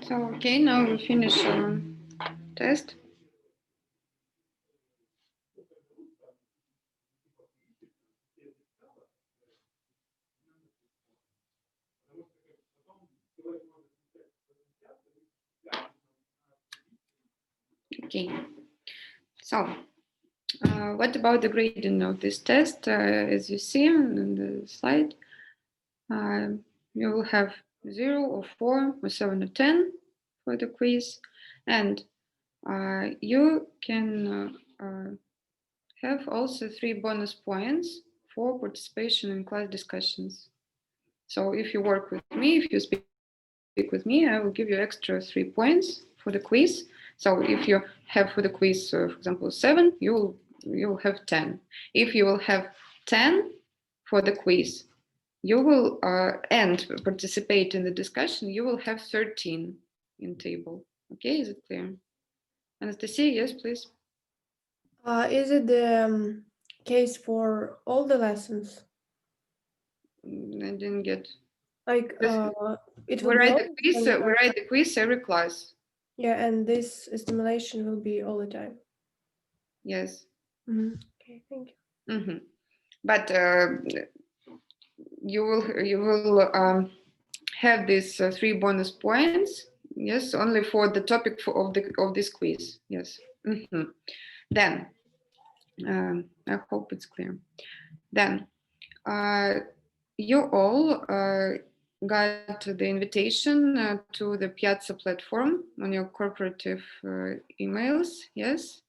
So, okay, now we finish test. Okay, so what about the grading of this test? As you see on the slide, you will have 0 or 4 or 7 or 10 for the quiz, and you can have also 3 bonus points for participation in class discussions. So if you work with me, if you speak with me, I will give you extra 3 points for the quiz. So if you have for the quiz, for example, 7, you will have 10. If you will have 10 for the quiz, you will and participate in the discussion, you will have 13 in table. Okay, is it clear? Anastasia, yes, please. Is it the case for all the lessons? I didn't get. Like it will We be write all the quiz. We write the quiz every class. Yeah, and this stimulation will be all the time. Yes. Okay, thank you. But you will have these 3 bonus points. Yes, only for the topic of this quiz. Yes. Then I hope it's clear. Then you all got the invitation to the Piazza platform on your corporative emails. Yes.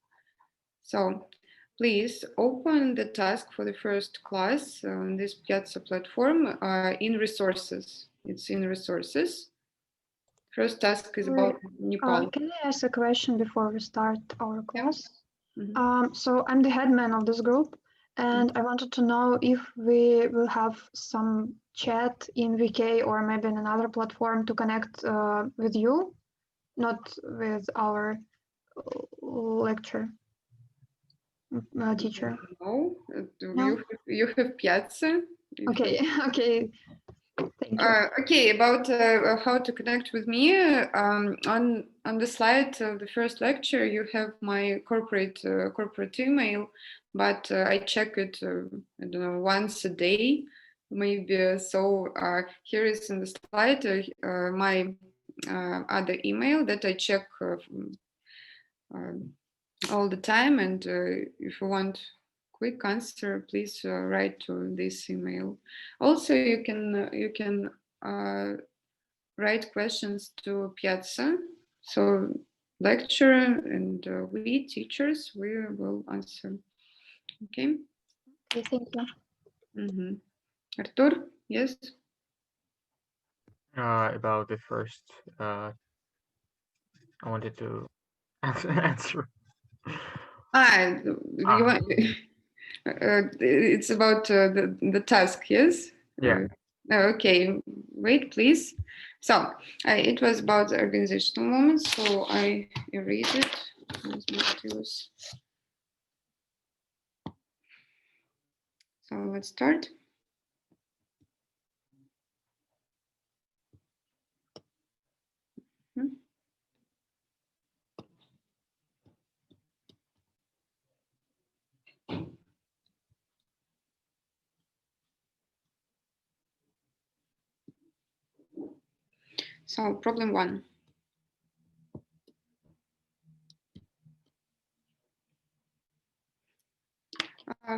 So please open the task for the first class on this Piazza platform in resources. It's in resources. First task is about Nepal. Can I ask a question before we start our class? Yeah. So I'm the headman of this group, and I wanted to know if we will have some chat in VK or maybe in another platform to connect with you, not with our lecture teacher. No, you have Piazza. Okay, okay. Thank you. Okay, about how to connect with me. On the slide of the first lecture, you have my corporate email, but I check it. I don't know, once a day, maybe. So here is in the slide my other email that I check all the time. And if you want quick answer, please write to this email. Also, you can write questions to Piazza. So lecturer and we teachers, we will answer. Okay. Okay, thank you. Artur, yes. About the first, I wanted to answer. It's about the task, yes? Yeah. Okay, wait, please. So it was about the organizational moments, so I erase it. So let's start. So problem 1.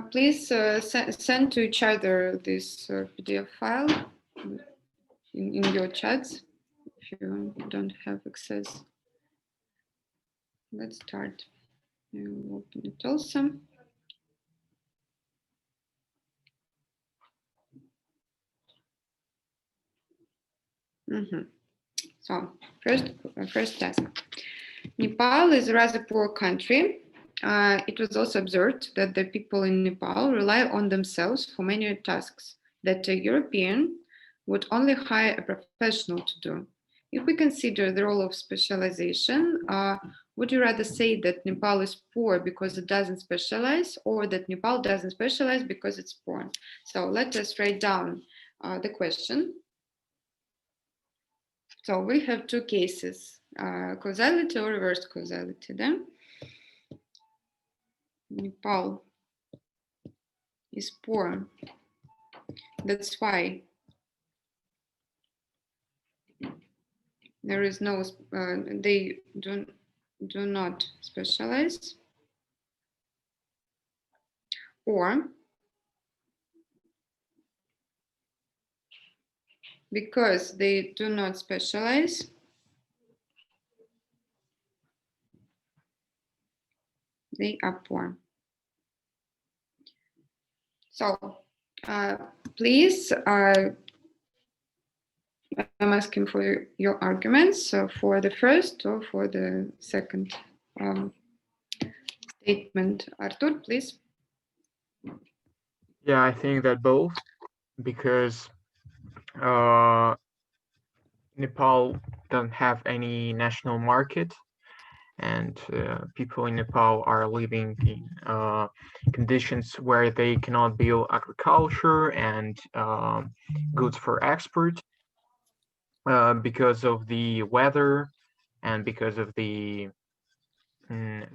Please send to each other this PDF file in your chats if you don't have access. Let's start. I will open it also. So first task. Nepal is a rather poor country. It was also observed that the people in Nepal rely on themselves for many tasks that a European would only hire a professional to do. If we consider the role of specialization, would you rather say that Nepal is poor because it doesn't specialize, or that Nepal doesn't specialize because it's poor? So let us write down the question. So we have two cases, causality or reverse causality. Then Nepal is poor. That's why there is no, they do not specialize, or because they do not specialize, they are poor. So please, I'm asking for your arguments for the first or for the second statement. Artur, please. Yeah, I think that both, because Nepal doesn't have any national market, and people in Nepal are living in conditions where they cannot build agriculture and goods for export because of the weather and because of the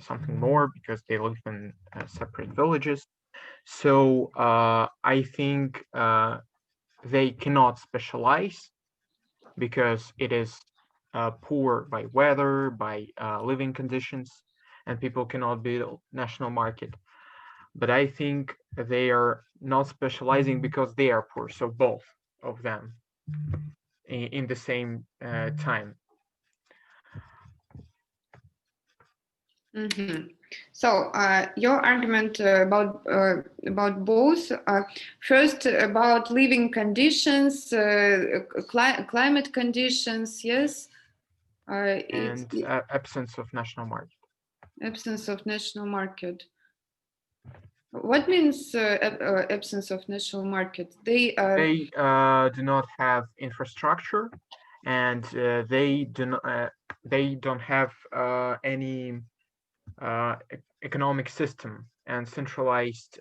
something more, because they live in separate villages. So I think they cannot specialize because it is poor by weather, by living conditions, and people cannot build national market. But I think they are not specializing because they are poor. So both of them in the same time. Mm-hmm. So your argument about both. First, about living conditions, climate conditions. Yes. And absence of national market. Absence of national market. What means absence of national market? They do not have infrastructure, and they don't have any economic system and centralized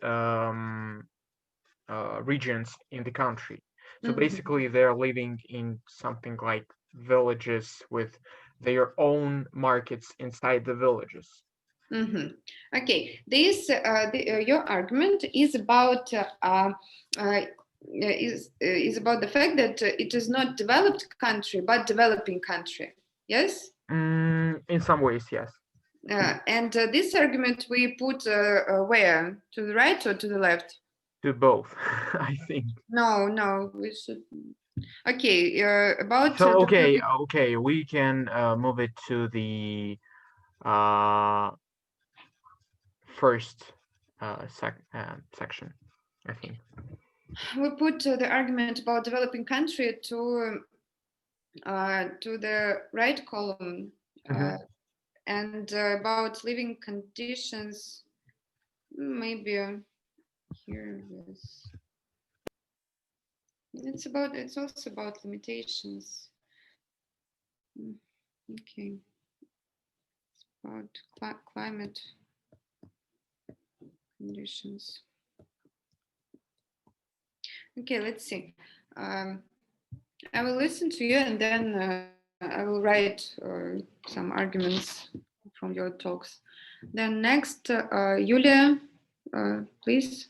regions in the country. So basically, they're living in something like villages with their own markets inside the villages. Okay, this your argument is about is about the fact that it is not developed country but developing country. Yes. In some ways, yes. And this argument we put where, to the right or to the left? To both, I think. No, we should. Okay, about. So okay, we can move it to the first section, I think. We put the argument about developing country to the right column, and about living conditions. Maybe here, yes. It's also about limitations. Okay. It's about climate conditions. Okay, let's see. I will listen to you, and then I will write some arguments from your talks. Then next, Yulia, please.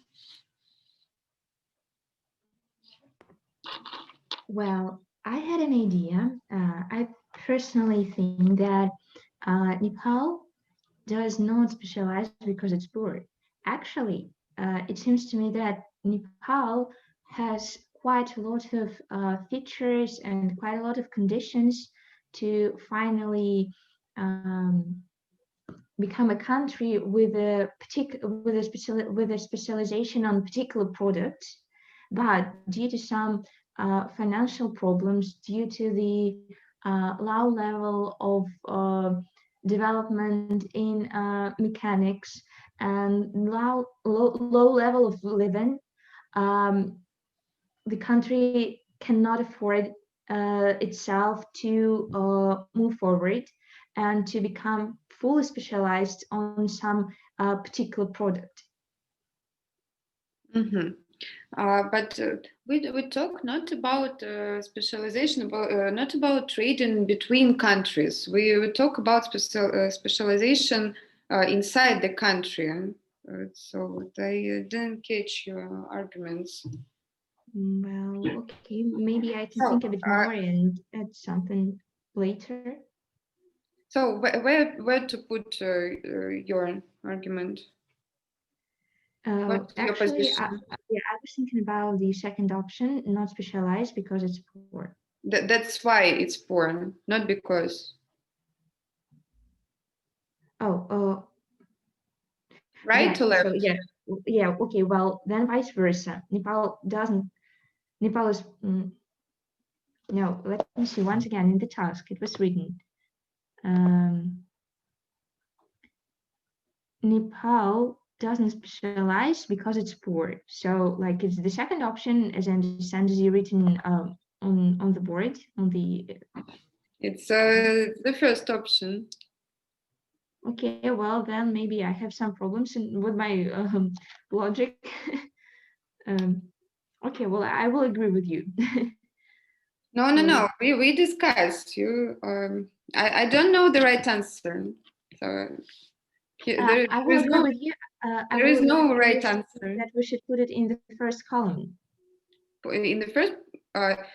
Well, I had an idea. I personally think that Nepal does not specialize because it's poor. Actually, it seems to me that Nepal has quite a lot of features and quite a lot of conditions to finally become a country with a specialization on particular products. But due to some financial problems, due to the low level of development in mechanics and low level of living, the country cannot afford itself to move forward and to become fully specialized on some particular product. But We talk not about specialization, about not about trading between countries. We talk about specialization inside the country. So I didn't catch your arguments. Well, okay, maybe I can So, think a bit more and add something later. so where to put your argument? What's your Actually, position? yeah, I was thinking about the second option, not specialized because it's poor. That's why it's poor, not because. Oh, Right yeah. to So left? yeah, yeah. Okay. Well, then vice versa. Nepal doesn't. Nepal is. No. Let me see once again in the task. It was written. Nepal doesn't specialize because it's poor. So like it's the second option, as I understand, is written on the board on the. It's the first option. Okay, well then maybe I have some problems with my logic. um, okay, well I will agree with you. No. We discussed. I don't know the right answer. So there I will is agree no with you. I there will is agree no that right answer. we should put it in the first column. In the first,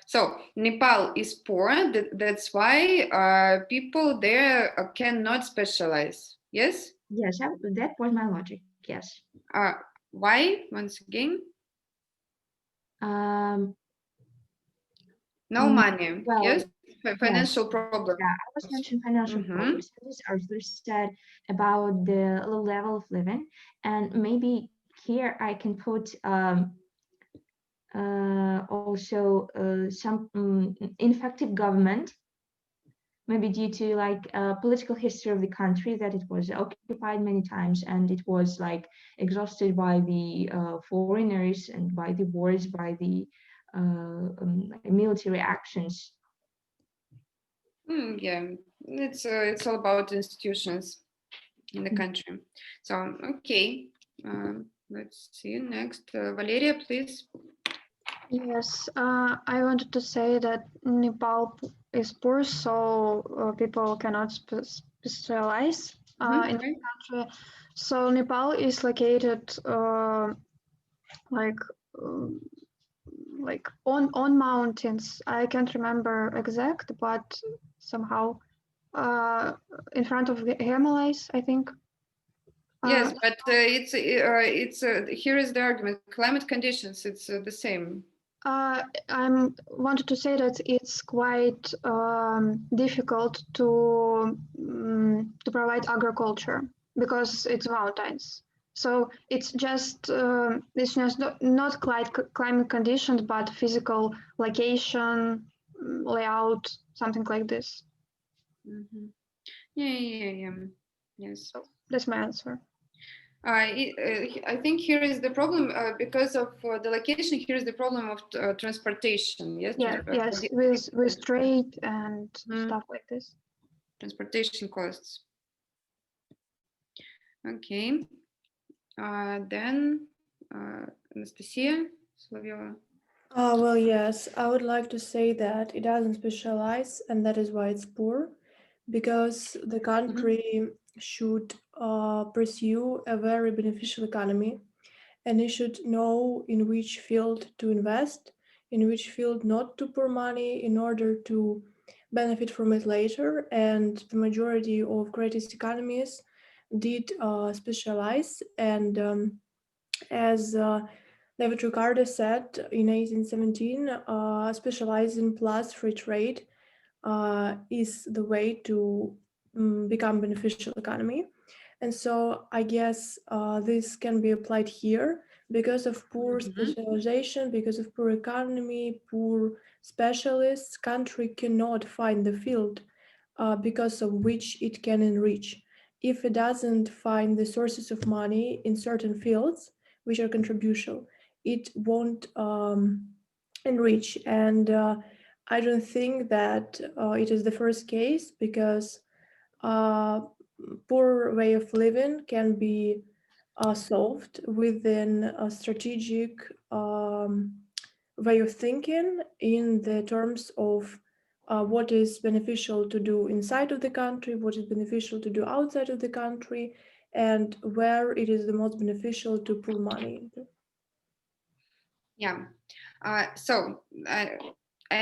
so Nepal is poor. That's why people there cannot specialize. Yes. Yes, that was my logic. Yes. Uh, why? Once again, Um, no money. well, Yes. yes. Financial problems. Yeah, I was mentioning financial Mm-hmm. problems. As Arthur said about the low level of living, and maybe here I can put also some ineffective government, maybe due to like political history of the country that it was occupied many times and it was like exhausted by the foreigners and by the wars, by the military actions. Yeah, it's all about institutions in the country. So okay, let's see next. Valeria, please. Yes, I wanted to say that Nepal is poor, so people cannot specialize in the Right. country. So Nepal is located like um, on mountains. I can't remember exact, but somehow in front of the Himalayas, I think. Yes, but it's here is the argument. Climate conditions, it's the same. I'm wanted to say that it's quite difficult to provide agriculture because it's mountains. So it's just not quite climate conditions, but physical location, layout, something like this. Mm-hmm. Yeah. Yes. So that's my answer. I think here is the problem because of the location. Here is the problem of transportation. Yes, Yeah, yes, with trade and stuff like this. transportation costs. Okay. Then Anastasia Solovyova. Well, yes, I would like to say that it doesn't specialize, and that is why it's poor, because the country should pursue a very beneficial economy, and it should know in which field to invest, in which field not to pour money in order to benefit from it later. And the majority of greatest economies did specialize, and as David Ricardo said in 1817, specializing plus free trade is the way to become beneficial economy. And so I guess this can be applied here because of poor specialization, because of poor economy, poor specialists, country cannot find the field because of which it can enrich. If it doesn't find the sources of money in certain fields, which are controversial, it won't enrich. And I don't think that it is the first case because uh, poor way of living can be solved within a strategic way of thinking in the terms of what is beneficial to do inside of the country, what is beneficial to do outside of the country, and where it is the most beneficial to pour money into. Yeah. So I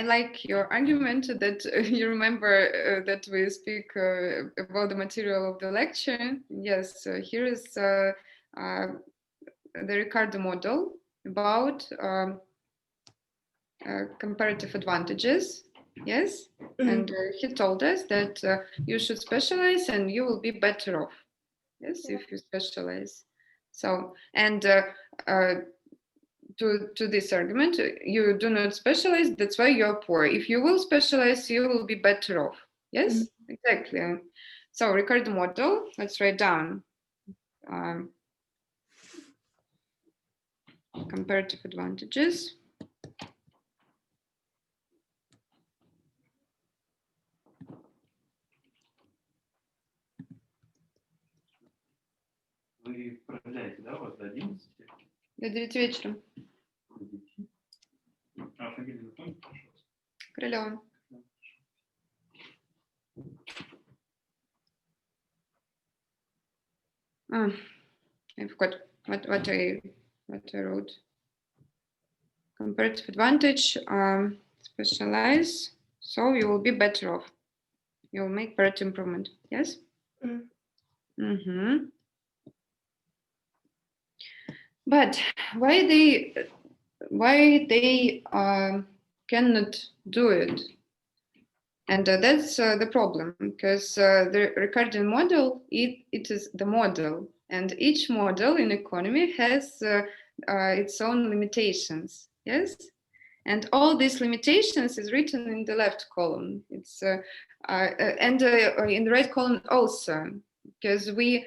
like your argument that you remember that we speak about the material of the lecture. Yes, here is the Ricardo model about comparative advantages. Yes, and he told us that you should specialize and you will be better off. Yes, if you specialize. So, and to this argument, you do not specialize, that's why you're poor. If you will specialize, you will be better off. Yes, exactly. So Ricardo model, let's write down comparative advantages. Вы продляете, да, у вас до 11? До 9 вечера. А фамилию напомните, пожалуйста. Крылева. I forgot what I wrote. Comparative advantage, specialize, so you will be better off. You will make Pareto improvement. Yes. But why they cannot do it? And that's the problem, because the Ricardian model, it is the model, and each model in economy has its own limitations. Yes, and all these limitations is written in the left column. It's and in the right column also, because we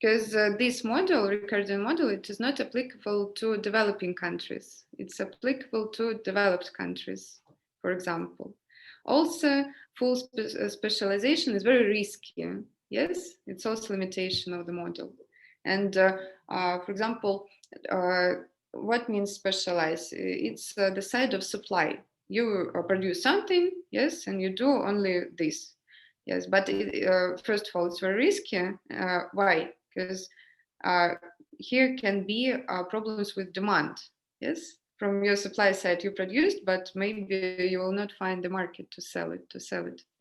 because this model, Ricardian model, it is not applicable to developing countries. It's applicable to developed countries, for example. Also, full specialization is very risky. Yes, it's also limitation of the model. And for example, what means specialize? It's the side of supply. You produce something, yes, and you do only this. Yes, but first of all, it's very risky. Why? Because here can be problems with demand. Yes, from your supply side you produced, but maybe you will not find the market to sell it.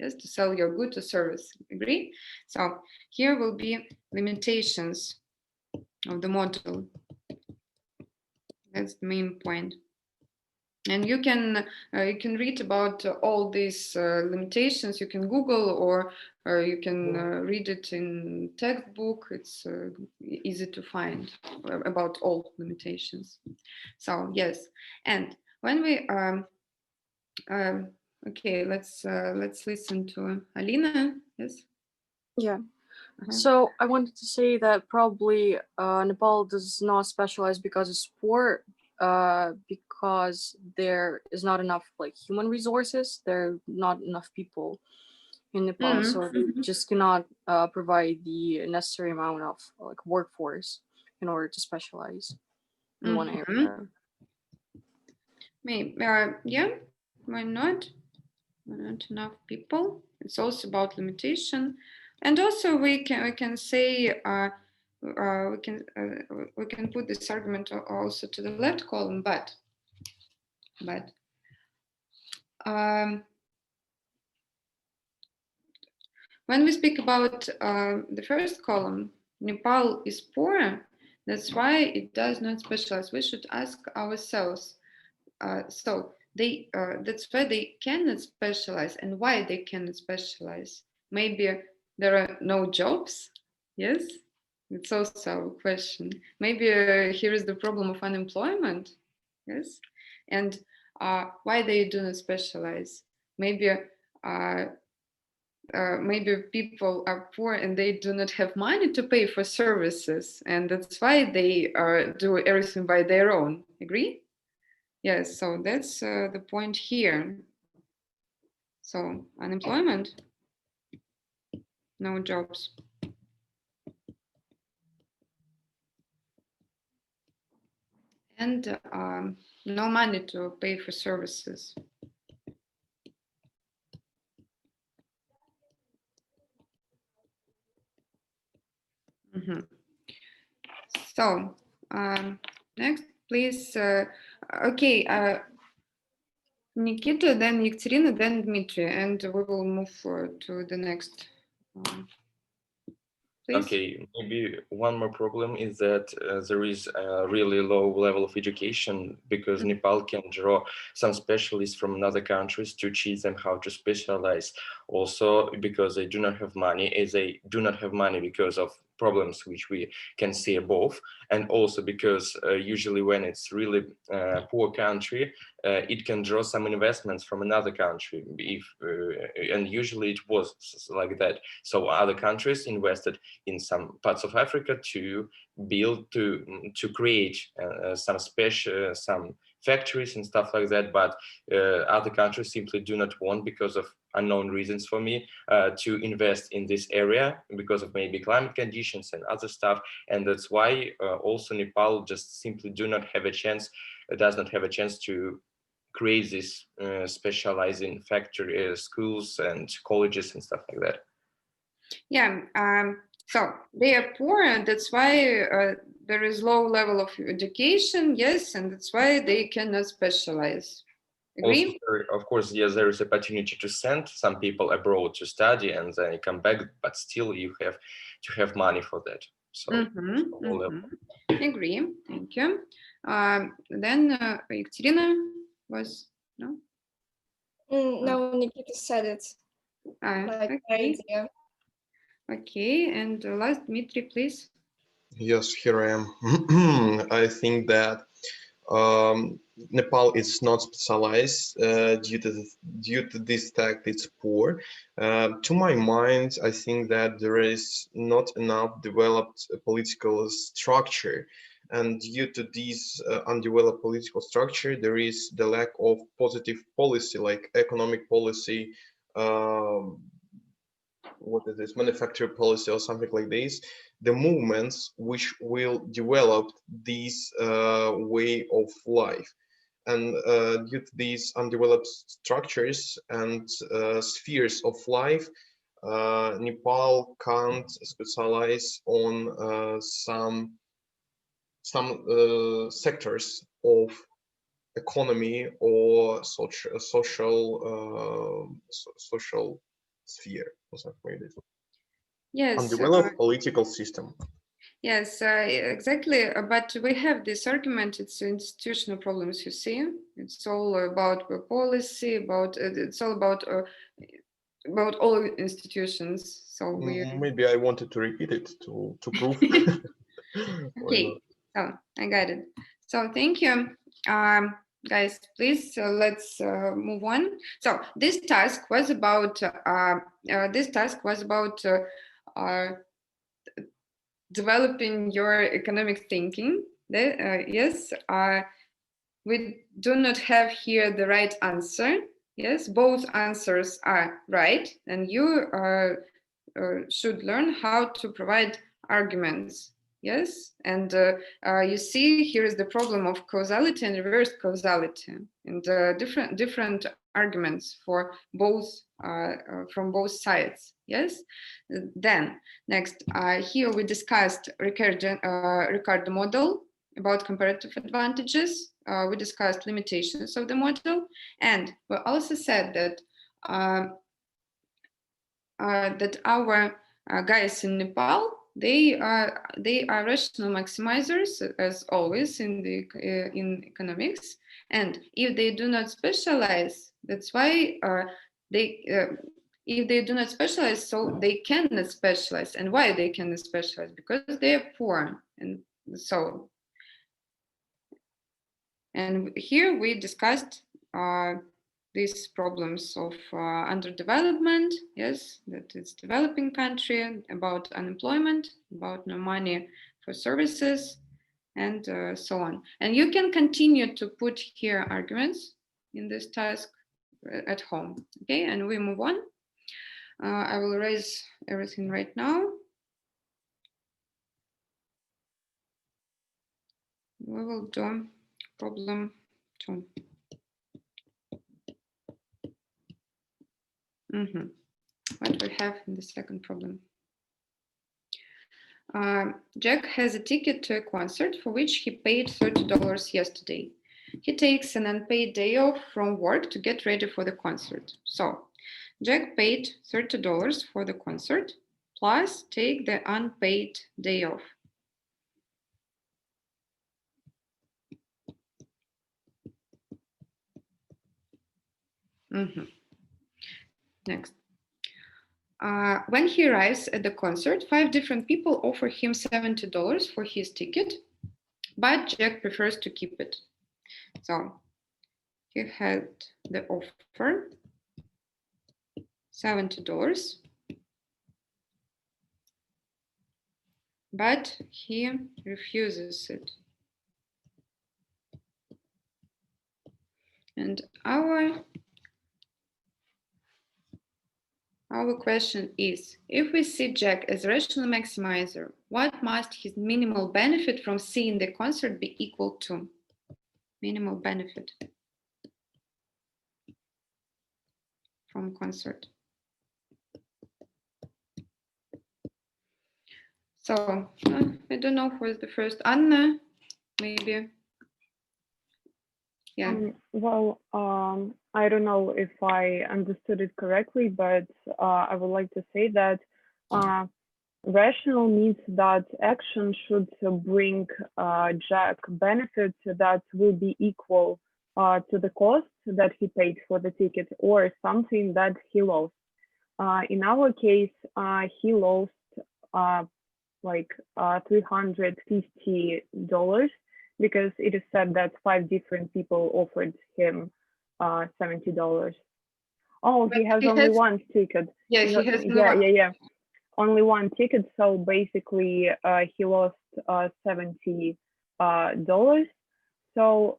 Yes, to sell your good or service. Agree? So here will be limitations of the model. That's the main point. And you can read about all these limitations. You can Google or you can read it in textbook. It's easy to find about all limitations. So yes, and when we okay, let's listen to Alina. Yes. Yeah. So I wanted to say that probably Nepal does not specialize because it's poor, because there is not enough like human resources. There are not enough people in Nepal, so they just cannot provide the necessary amount of like workforce in order to specialize in one area. Maybe, yeah, why not? Not enough people. It's also about limitation, and also we can say we can put this argument also to the left column, but when we speak about the first column, Nepal is poor. That's why it does not specialize. We should ask ourselves. So they that's why they cannot specialize, and why they cannot specialize. Maybe there are no jobs. Yes, it's also a question. Maybe here is the problem of unemployment. Yes, and why they do not specialize. Maybe maybe people are poor and they do not have money to pay for services, and that's why they do everything by their own. Agree? Yes, so that's the point here. So unemployment, no jobs. and no money to pay for services. So next, please. Okay, Nikita, then Yekaterina, then Dmitry, and we will move to the next. Please. Okay, maybe one more problem is that there is a really low level of education, because Nepal can draw some specialists from other countries to teach them how to specialize. Also, because they do not have money, as they do not have money because of problems which we can see above, and also because usually when it's really poor country, it can draw some investments from another country, if and usually it was like that. So other countries invested in some parts of Africa to build, to create some special, some factories and stuff like that, but other countries simply do not want, because of unknown reasons for me, to invest in this area because of maybe climate conditions and other stuff. And that's why also Nepal just simply does not have a chance to create this specializing factory, schools and colleges and stuff like that. Yeah, so they are poor, and that's why there is low level of education, yes, and that's why they cannot specialize. Agree? Also, of course, yes, there is opportunity to send some people abroad to study and then come back, but still you have to have money for that. So, Agree, thank you. Then Екатерина was, no? No, Nikita said it. Okay. Idea. Okay, and last, Dmitry, please. Yes, here I am. I think that Nepal is not specialized due to this fact it's poor. To my mind, I think that there is not enough developed political structure, and due to this undeveloped political structure, there is the lack of positive policy, like economic policy, what is this, manufacturing policy or something like this, the movements which will develop this way of life. And due to these undeveloped structures and spheres of life, Nepal can't specialize on some sectors of economy or social sphere or something like this. Yes. Undeveloped political system. Yes, exactly. But we have this argument. It's institutional problems. You see, it's all about policy. It's all about all institutions. So maybe I wanted to repeat it to prove. Okay, so I got it. So thank you, guys. Please let's move on. So this task was about developing your economic thinking. Yes, we do not have here the right answer. Yes, both answers are right, and you should learn how to provide arguments. Yes, and you see here is the problem of causality and reverse causality, and different arguments for both from both sides. Yes. Then next, here we discussed Ricardo model about comparative advantages. We discussed limitations of the model, and we also said that that our guys in Nepal, they are rational maximizers, as always in economics, and if they do not specialize, that's why if they do not specialize, so they cannot specialize. And why they cannot specialize? Because they are poor. And so, and here we discussed these problems of underdevelopment, yes, that it's developing country, about unemployment, about no money for services, and so on. And you can continue to put here arguments in this task at home, okay? And we move on. I will erase everything right now. We will do problem 2. What we have in the second problem? Jack has a ticket to a concert for which he paid $30 yesterday. He takes an unpaid day off from work to get ready for the concert. So Jack paid $30 for the concert, plus take the unpaid day off. Next. When he arrives at the concert, 5 different people offer him $70 for his ticket, but Jack prefers to keep it. So he had the offer, $70, but he refuses it. And our question is, if we see Jack as a rational maximizer, what must his minimal benefit from seeing the concert be equal to? Minimal benefit from concert. So I don't know who is the first. Anna, maybe. Yeah. Well, I don't know if I understood it correctly, but I would like to say that rational means that action should bring Jack benefits that will be equal to the cost that he paid for the ticket or something that he lost. In our case, he lost like $350 because it is said that 5 different people offered him $70. Oh, he has only one ticket. Yeah, he has yeah. Only one ticket, so basically he lost $70. So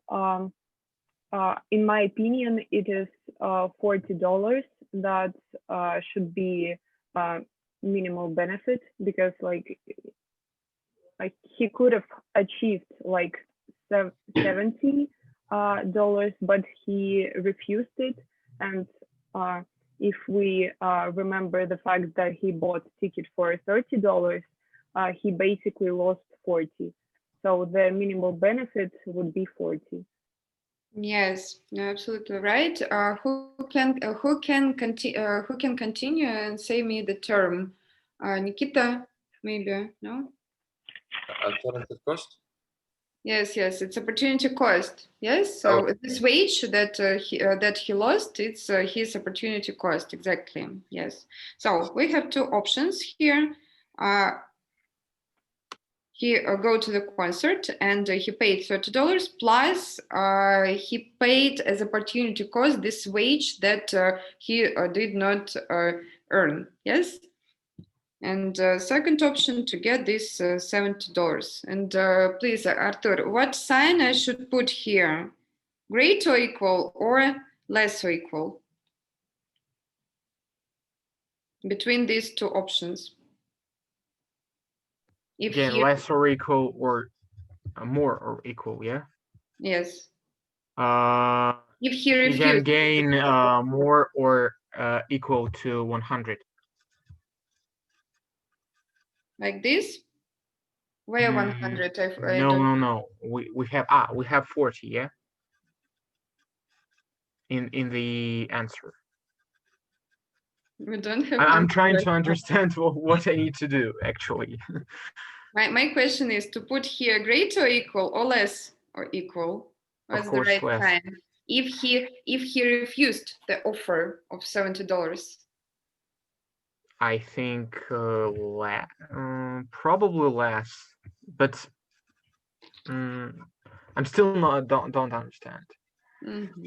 in my opinion, it is $40 that should be minimal benefit, because like he could have achieved like $70, but he refused it. And if we remember the fact that he bought a ticket for $30, he basically lost 40. So the minimal benefit would be 40. Yes, you're absolutely right. Who can continue and say me the term? Nikita, maybe, no? Alternative cost? Yes, it's opportunity cost. Yes, so this wage that he lost, it's his opportunity cost, exactly. Yes. So we have 2 options here. He go to the concert and he paid $30 plus he paid as opportunity cost this wage that he did not earn. Yes. And second option to get this $70. And please, Artur, what sign I should put here? Greater or equal or less or equal? Between these 2 options. If Again, less or equal or more or equal, yeah? Yes. If he refuses, he can gain more or equal to 100. Like this? Where 100? No. We have 40, yeah? In the answer. We don't have. I'm trying to understand what I need to do, actually. My question is to put here greater or equal or less or equal. What's the right sign? If he refused the offer of $70. I think probably less, but I'm still don't understand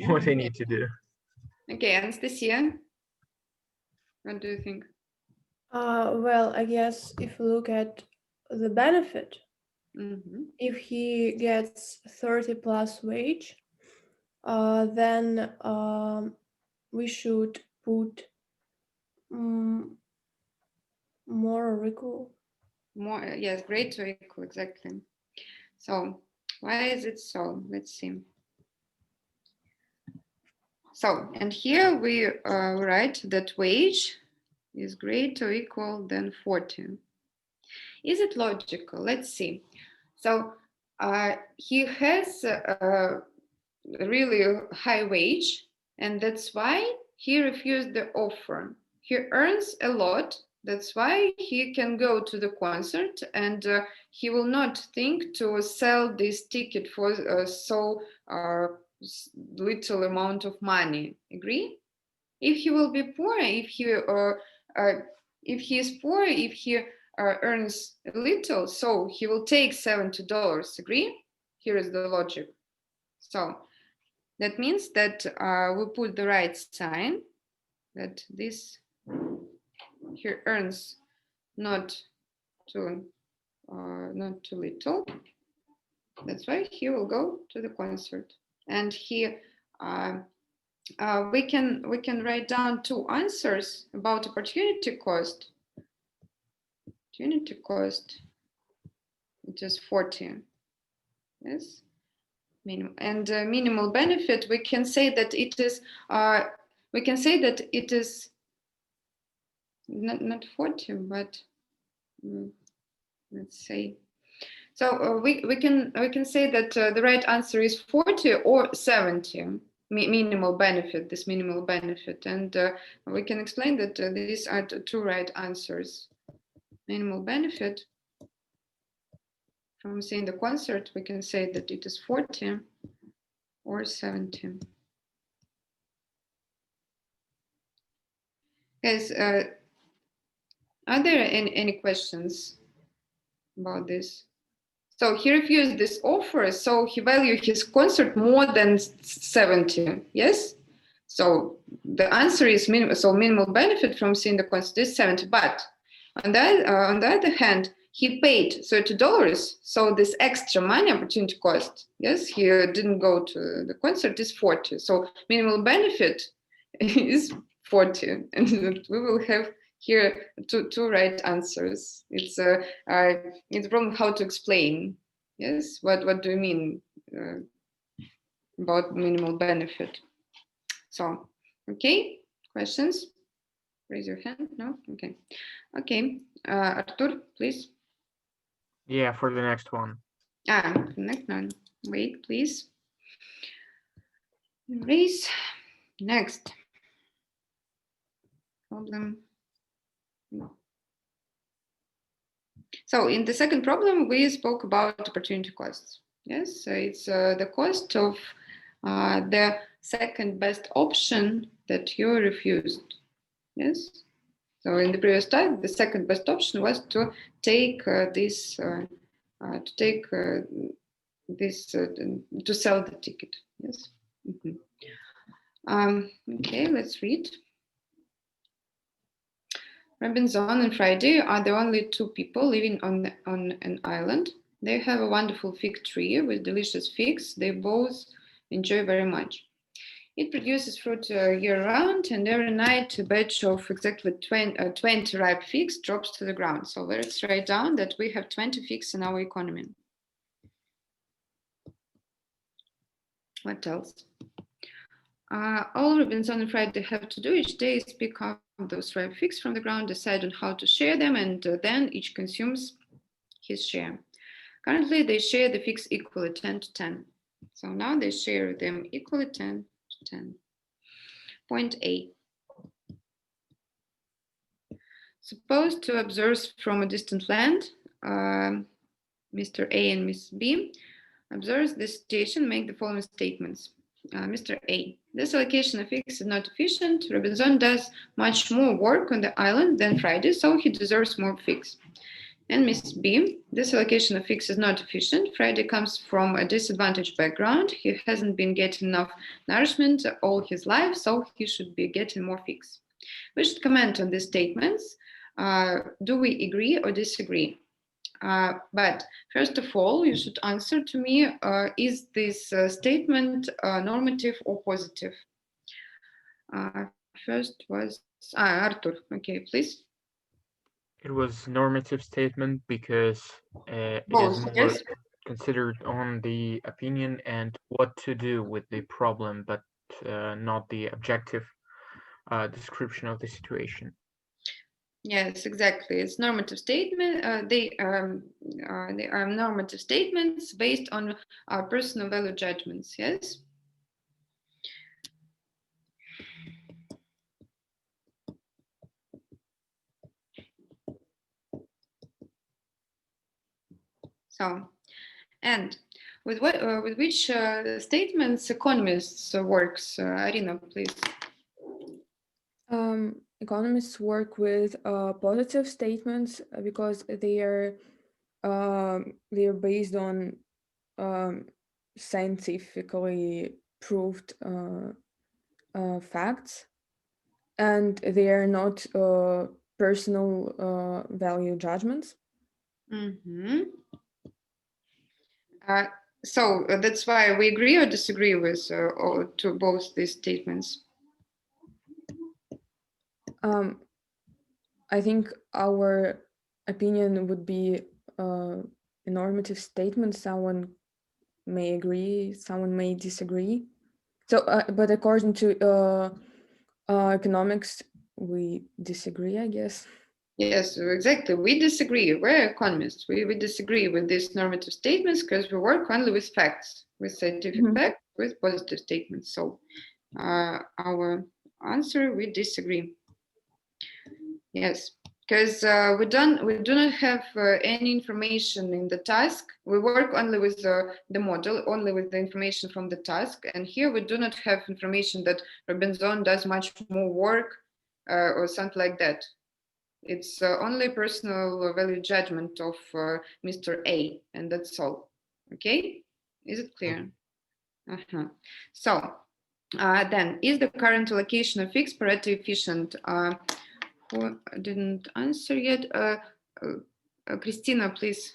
what I need to do. Okay, Anastasia, what do you think? Well, I guess if you look at the benefit, if he gets 30 plus wage, then we should put more or equal. More, yes, greater or equal, exactly. So Why is it so? Let's see. So, and here we write that wage is greater or equal than 40. Is it logical? Let's see. So he has a really high wage, and that's why he refused the offer. He earns a lot. That's why he can go to the concert, and he will not think to sell this ticket for so little amount of money. Agree? If he will be poor, if he is poor, if he earns a little, so he will take $70. Agree? Here is the logic. So that means that we put the right sign, that this he earns not too little. That's why he will go to the concert, and he. We can write down two answers about opportunity cost. Opportunity cost, it is 40. Yes, minimum, and minimal benefit. We can say that it is. We can say that it is not 40, but let's say. So we can say that the right answer is 40 or 70. Minimal benefit, this minimal benefit, and we can explain that these are the two right answers. Minimal benefit from seeing the concert, we can say that it is 40 or 70. Guys, are there any questions about this? So he refused this offer, so he valued his concert more than 70, yes? So the answer is minimal. So minimal benefit from seeing the concert is 70, but on the other hand, he paid $30. So this extra money, opportunity cost, yes, he didn't go to the concert, is 40. So minimal benefit is 40, and we will have here two right answers. It's a problem how to explain. Yes, what do you mean about minimal benefit? So, okay, questions? Raise your hand. No, okay, okay. Artur, please. Yeah, for the next one. The next one. Wait, please. Raise. Next. Problem. So in the second problem, we spoke about opportunity costs. Yes, so it's the cost of the second best option that you refused. Yes. So in the previous slide, the second best option was to take this to sell the ticket. Yes. Okay, let's read. Robinson and Friday are the only two people living on an island. They have a wonderful fig tree with delicious figs they both enjoy very much. It produces fruit year-round, and every night a batch of exactly 20 ripe figs drops to the ground. So let's write down that we have 20 figs in our economy. What else? All Robinson and Friday have to do each day is pick up those ripe figs from the ground, decide on how to share them, and then each consumes his share. Currently, they share the figs equally 10 to 10. So now they share them equally 10 to 10. Point A. Suppose two observers from a distant land, Mr. A and Miss B, observes the situation, make the following statements. Mr. A, this allocation of figs is not efficient. Robinson does much more work on the island than Friday, so he deserves more figs. And Miss B, this allocation of figs is not efficient. Friday comes from a disadvantaged background. He hasn't been getting enough nourishment all his life, so he should be getting more figs. We should comment on these statements. Do we agree or disagree? But first of all, you should answer to me, is this statement normative or positive? First was Artur. Okay, please. It was normative statement because it Both, is more. yes? considered on the opinion and what to do with the problem, but not the objective description of the situation. Yes, exactly. It's normative statement. They are normative statements based on our personal value judgments. Yes. So, and with which statements economists works? Arina, please. Economists work with positive statements because they are based on scientifically proved facts, and they are not personal value judgments. Mm-hmm. So that's why we agree or disagree with to both these statements. I think our opinion would be a normative statement. Someone may agree, someone may disagree. So, but according to economics, we disagree, I guess. Yes, exactly. We disagree. We're economists. We disagree with these normative statements because we work only with facts, with scientific facts, with positive statements. So our answer, we disagree. Yes, because we do not have any information in the task. We work only with the model, only with the information from the task. And here we do not have information that Robinson does much more work or something like that. It's only personal value judgment of Mr. A, and that's all. Okay, is it clear? So then, is the current allocation of fixed Pareto efficient? Who didn't answer yet? Christina, please.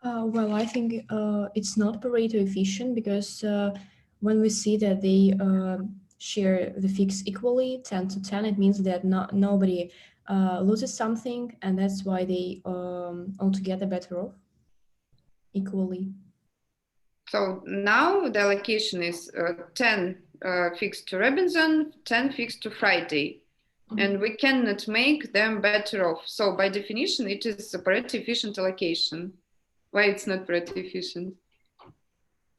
Well, I think it's not Pareto efficient because when we see that they share the fix equally, 10 to 10, it means that nobody loses something, and that's why they altogether better off equally. So now the allocation is 10 fixed to Robinson, 10 fixed to Friday. And we cannot make them better off. So by definition, it is a Pareto efficient allocation. Why it's not Pareto efficient?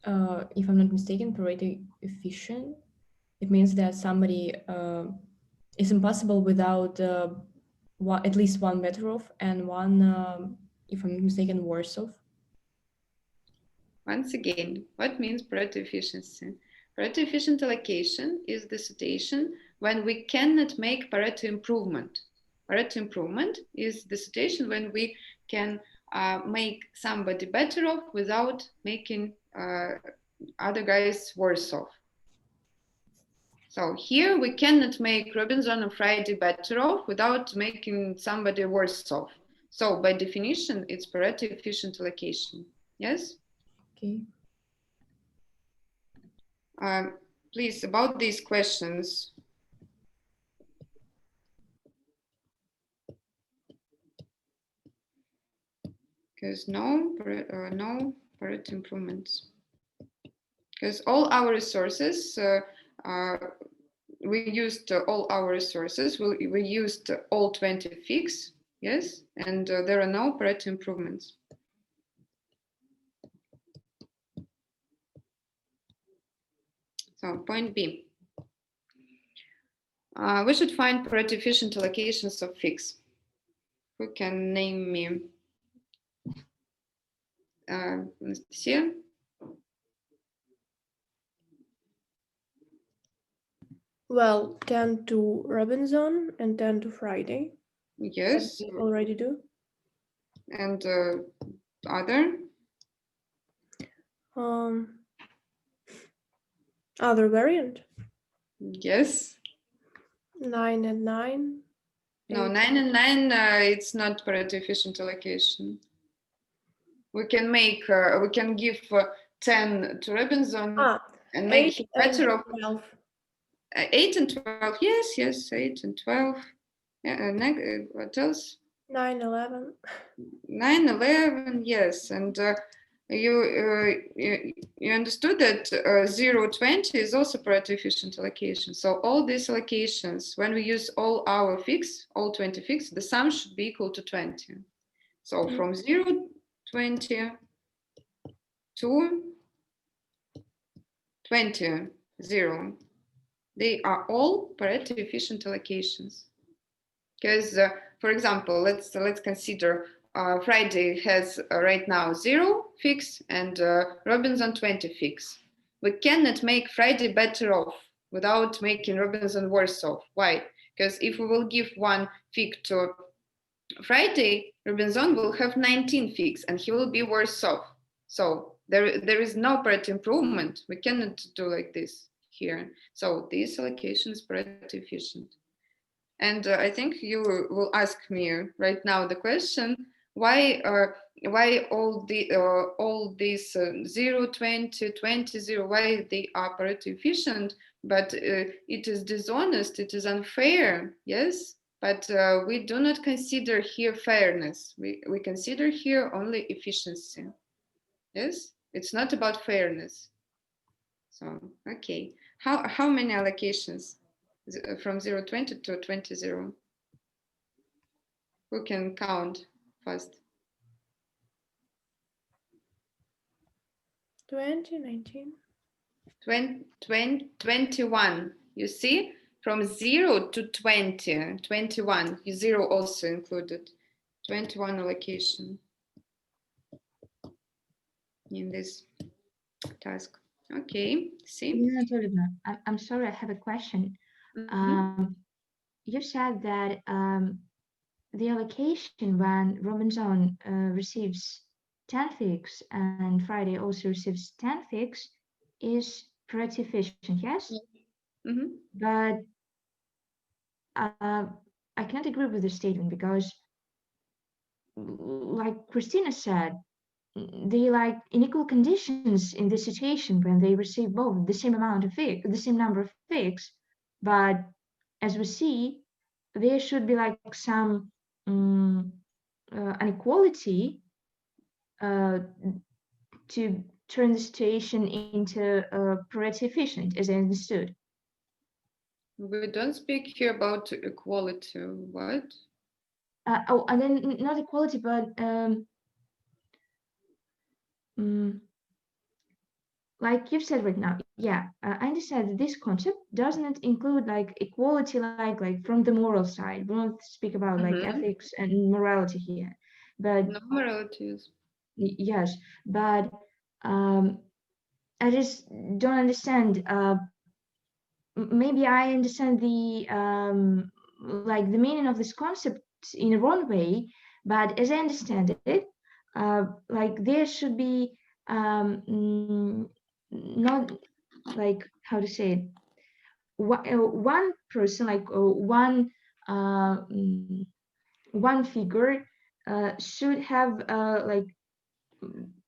If I'm not mistaken, Pareto efficient, it means that somebody is impossible without at least one better off and one, if I'm not mistaken, worse off. Once again, what means Pareto efficiency? Pareto efficient allocation is the situation when we cannot make Pareto improvement. Pareto improvement is the situation when we can make somebody better off without making other guys worse off. So here we cannot make Robinson and Friday better off without making somebody worse off. So by definition, it's Pareto efficient allocation. Yes? Okay. Please, about these questions. Because no Pareto improvements. Because all our resources, we used all our resources. We used all 20 fix, yes, and there are no Pareto improvements. So point B. We should find Pareto efficient allocations of fix. Who can name me? Anastasia? Well, 10 to Robinson and 10 to Friday. Yes. That we already do. And other? Other variant? Yes. 9 and 9. No, 9 and 9, it's not Pareto efficient allocation. We can make, we can give 10 to Robinson and make him better off. 12. 8 and 12, yes, 8 and 12. Yeah, what else? 9, 11. 9, 11, yes. And you understood that 0, 20 is also Pareto efficient allocation. So all these allocations, when we use all our fix, all 20 fix, the sum should be equal to 20. So from 0, 20 to 20, 0, they are all Pareto efficient allocations. Because, for example, let's consider Friday has right now 0 fix and Robinson 20 fix. We cannot make Friday better off without making Robinson worse off. Why? Because if we will give one fix to Friday, Robinson will have 19 fix and he will be worse off. So there is no Pareto improvement. We cannot do like this here. So this allocation is Pareto efficient. And I think you will ask me right now the question, why all these 0, 20, 20, 0, why they are Pareto efficient, but it is dishonest, it is unfair, yes? But we do not consider here fairness. We consider here only efficiency, yes? It's not about fairness. So, okay. How many allocations? From 0, 20 to 20, 0. Who can count fast? 20, 19. 21. You see, from 0 to 20, 21. 0 also included. 21 allocation in this task. Okay, see? Yeah, Olivia, I'm sorry, I have a question. You said that the allocation when Robinson receives 10 fix and Friday also receives 10 fix is Pareto efficient, yes? But I can't agree with the statement because, like Christina said, they like in equal conditions in this situation when they receive both the same amount of fix, the same number of fix, but as we see, there should be like some inequality to turn the situation into Pareto efficient, as I understood. We don't speak here about equality. What? Oh, and then not equality, but like you've said right now, yeah, I understand that this concept doesn't include like equality, like from the moral side. We don't speak about like ethics and morality here, but no moralities. Yes, but I just don't understand. Maybe I understand the like the meaning of this concept in a wrong way, but as I understand it, like there should be not like how to say it. One person, like one figure, should have like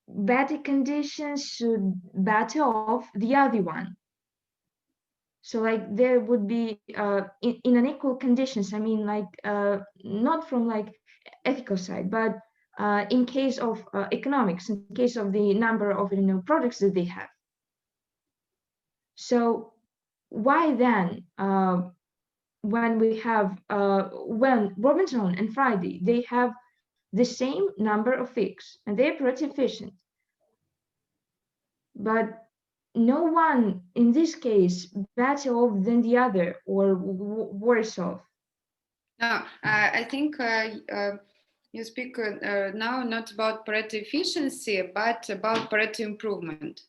better conditions, should better off the other one. So like there would be in unequal conditions. I mean, like not from like ethical side, but in case of economics, in case of the number of products that they have. So why then, when we have when Robinson and Friday, they have the same number of fix and they're pretty efficient, but no one in this case better off than the other or worse off. No, I think you speak now not about Pareto efficiency, but about Pareto improvement.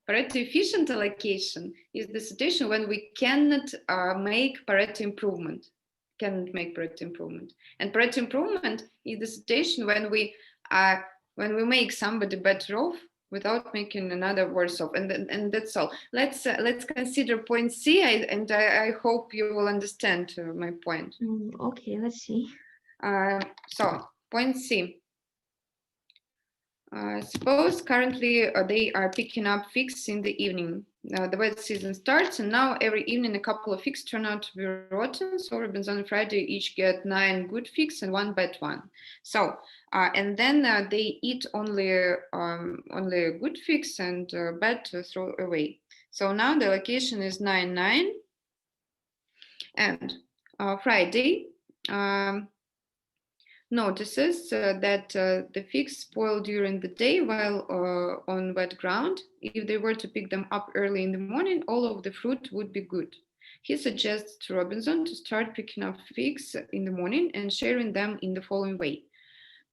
Pareto efficient allocation is the situation when we cannot make Pareto improvement. Cannot make Pareto improvement, and Pareto improvement is the situation when we make somebody better off without making another worse off, and that's all. Let's consider point C, and I hope you will understand my point. Okay, let's see. So point C. Suppose currently they are picking up figs in the evening. The wet season starts, and now every evening a couple of figs turn out to be rotten. So Robinson and Friday each get 9 good figs and 1 bad one. So and then they eat only good figs and bad throw away. So now the allocation is 9, 9, and Friday notices that the figs spoil during the day while on wet ground. If they were to pick them up early in the morning, all of the fruit would be good. He suggests to Robinson to start picking up figs in the morning and sharing them in the following way.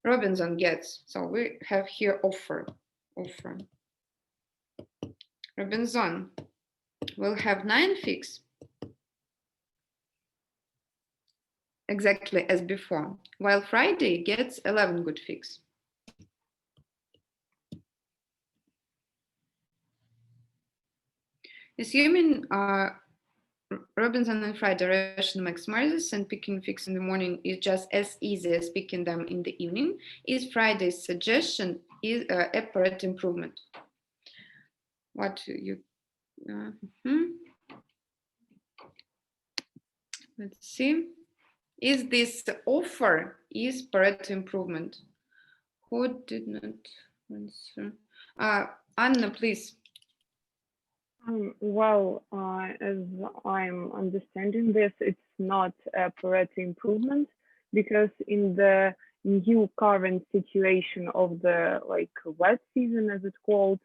Robinson gets, so we have here offer. Robinson will have 9 figs, exactly as before, while Friday gets 11 good figs. Assuming Robinson and Friday ration maximizes and picking figs in the morning is just as easy as picking them in the evening, is Friday's suggestion is a Pareto improvement? What you? Let's see. Is this offer is Pareto improvement? Who did not answer? Anna, please. Well, as I'm understanding this, it's not a Pareto improvement, because in the new current situation of the wet season, as it's called,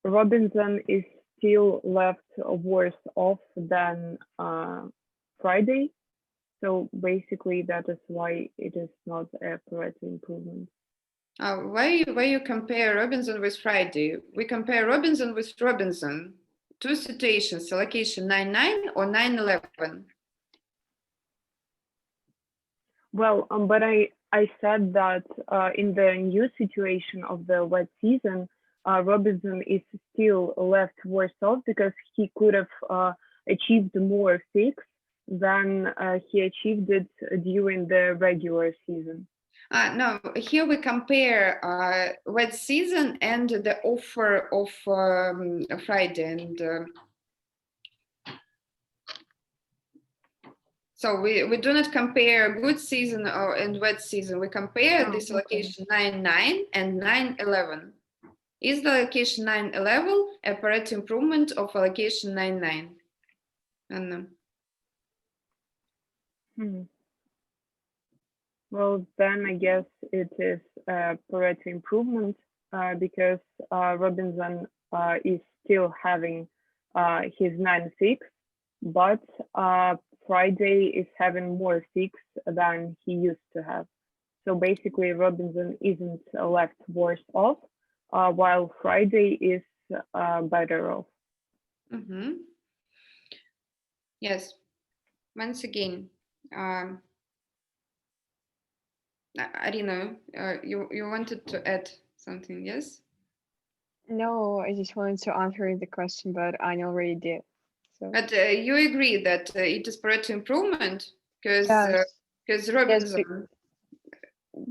Robinson is still left worse off than Friday. So basically, that is why it is not a Pareto improvement. Why you compare Robinson with Friday? We compare Robinson with Robinson. 2 situations, allocation 9-9 or 9-11. Well, but I said that in the new situation of the wet season, Robinson is still left worse off because he could have achieved more figs than he achieved it during the regular season. No, here we compare wet season and the offer of Friday. And so we do not compare good season and wet season. We compare this allocation 9-9 and 9-11. Is the allocation 9-11 a Pareto improvement of allocation 9-9? Anna. Well, then I guess it is a Pareto improvement because Robinson is still having his 9 figs, but Friday is having more figs than he used to have. So basically, Robinson isn't left worse off, while Friday is better off. Yes. Once again, Arina, you wanted to add something, yes? No, I just wanted to answer the question, but Anya already did. So. But you agree that it is Pareto improvement because Robinson.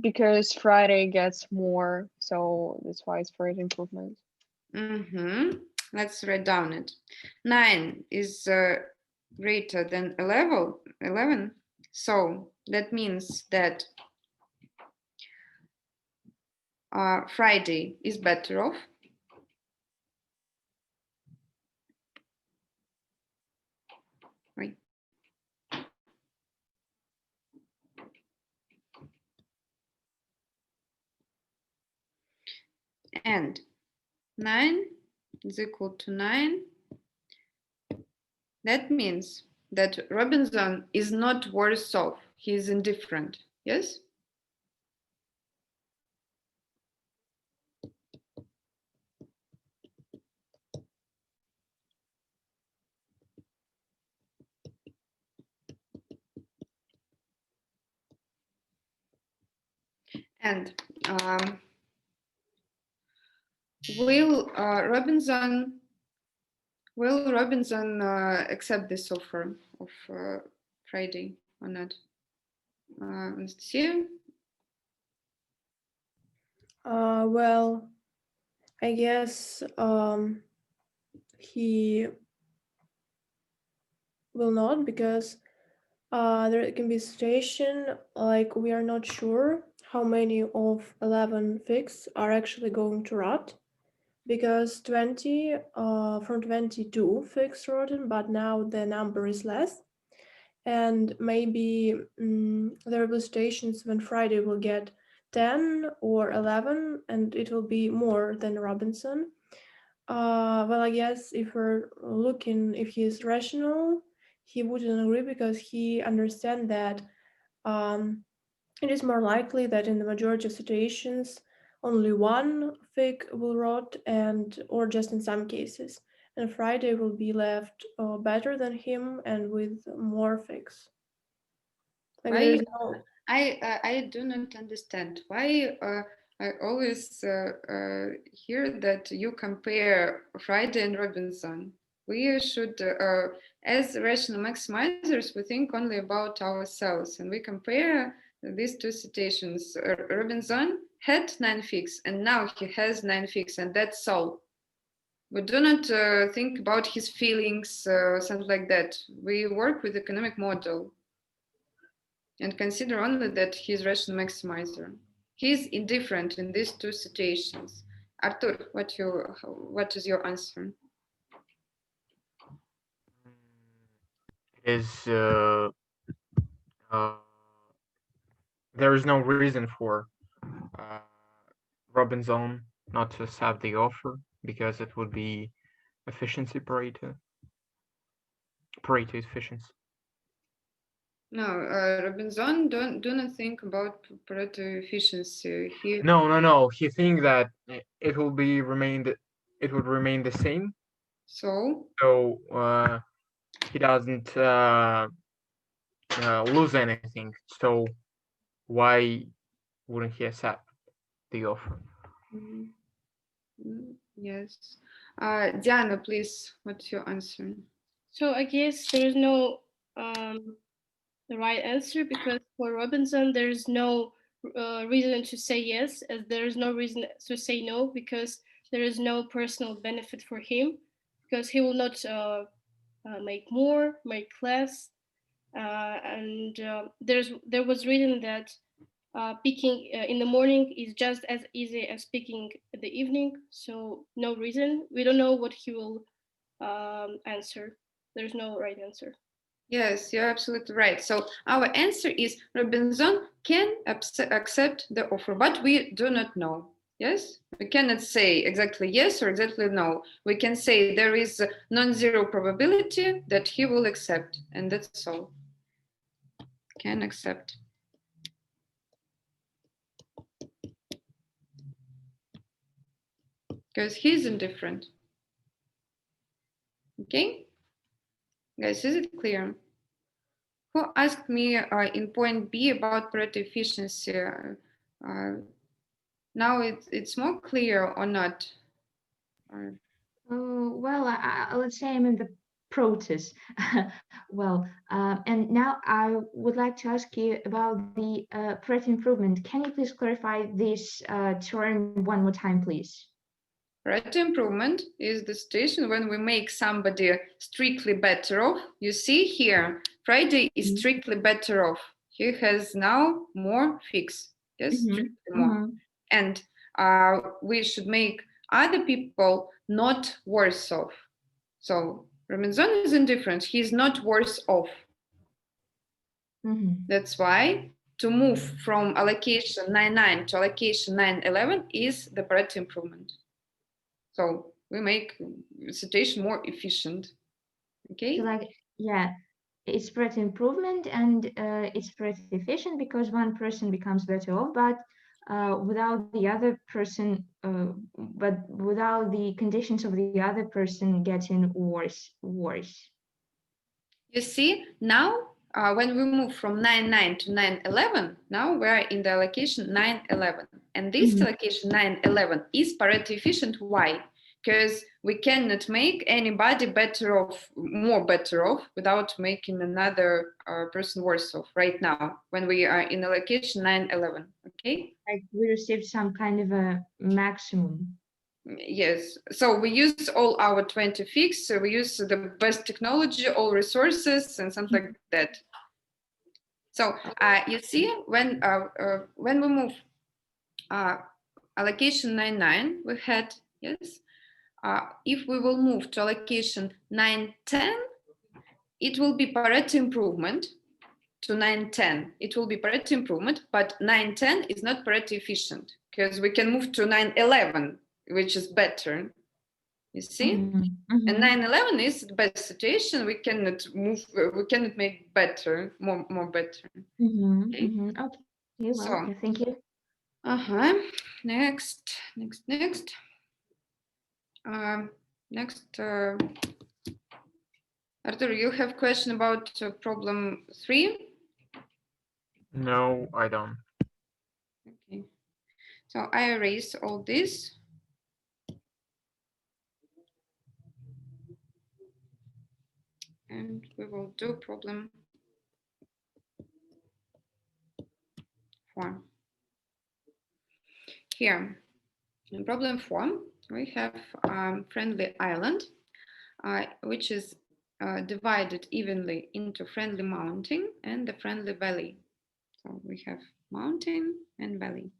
Because Friday gets more, so that's why it's Pareto improvement. Let's write down it. 9 is greater than 11. So that means that Friday is better off. Right. And 9 is equal to 9. That means that Robinson is not worse off. He is indifferent. Yes? And will Robinson accept this offer of Friday or not? Let's see. Well, I guess he will not, because there can be a situation like we are not sure how many of 11 figs are actually going to rot, because 20 from 22 figs rotten, but now the number is less. And maybe there will be stations when Friday will get 10 or 11 and it will be more than Robinson. Well, I guess if we're looking if he's rational, he wouldn't agree, because he understands that it is more likely that in the majority of situations only one fig will rot, and or just in some cases, and Friday will be left better than him and with more figs. Like Why there's no I do not understand why I always hear that you compare Friday and Robinson. We should, as rational maximizers, we think only about ourselves, and we compare these two situations. Robinson had 9 figs, and now he has 9 figs, and that's all. We do not think about his feelings, something like that. We work with economic model and consider only that he's rational maximizer. He's indifferent in these two situations. Artur, what is your answer? Is there is no reason for Robinson not to accept the offer, because it would be efficiency Pareto efficiency. No, Robinson do not think about Pareto efficiency. No. He thinks that it would remain the same. So he doesn't lose anything. So why wouldn't he accept the offer? Yes. Diana, please, what's your answer? So I guess there is no the right answer, because for Robinson there is no reason to say yes, as there is no reason to say no, because there is no personal benefit for him, because he will not make more, make less, and there was written that picking in the morning is just as easy as picking in the evening. So no reason. We don't know what he will answer. There's no right answer. Yes, you're absolutely right. So our answer is Robinson can accept the offer, but we do not know. Yes, we cannot say exactly yes or exactly no. We can say there is non-zero probability that he will accept, and that's all. Can accept. Because he's indifferent. Okay? Guys, is it clear? Who asked me in point B about Pareto efficiency? Now it's more clear or not? Well, let's say I'm in the process. Well, and now I would like to ask you about the Pareto improvement. Can you please clarify this term one more time, please? Pareto improvement is the situation when we make somebody strictly better off. You see here, Friday is strictly better off. He has now more figs. Yes, strictly more. And we should make other people not worse off. So Robinson is indifferent. He's not worse off. That's why to move from allocation 9.9 to allocation 9.11 is the Pareto improvement. So we make the situation more efficient. Okay. So like, yeah, it's Pareto improvement, and it's Pareto efficient because one person becomes better off, but without the other person, but without the conditions of the other person getting worse. You see, now when we move from 9.9 to 9.11, now we're in the allocation 9.11. And this allocation 9.11 is Pareto efficient. Why? Because we cannot make anybody better off, more better off, without making another person worse off right now, when we are in allocation 9.11. Okay. Like we received some kind of a maximum. Yes, so we use all our 20 fix, so we use the best technology, all resources and something like that. So you see, when we move allocation 9, we had, yes, if we will move to allocation 9-10, it will be Pareto improvement to 9-10. It will be Pareto improvement, but 9-10 is not Pareto efficient because we can move to 9-11, which is better. You see? And 9-11 is the best situation. We cannot move, we cannot make better, more better. Okay. Okay. Well, So, okay, thank you. Next. Arthur, you have question about problem 3? No, I don't. Okay. So I erase all this. And we will do problem 4. Here, in problem 4, we have friendly island, which is divided evenly into friendly mountain and the friendly valley. So we have mountain and valley.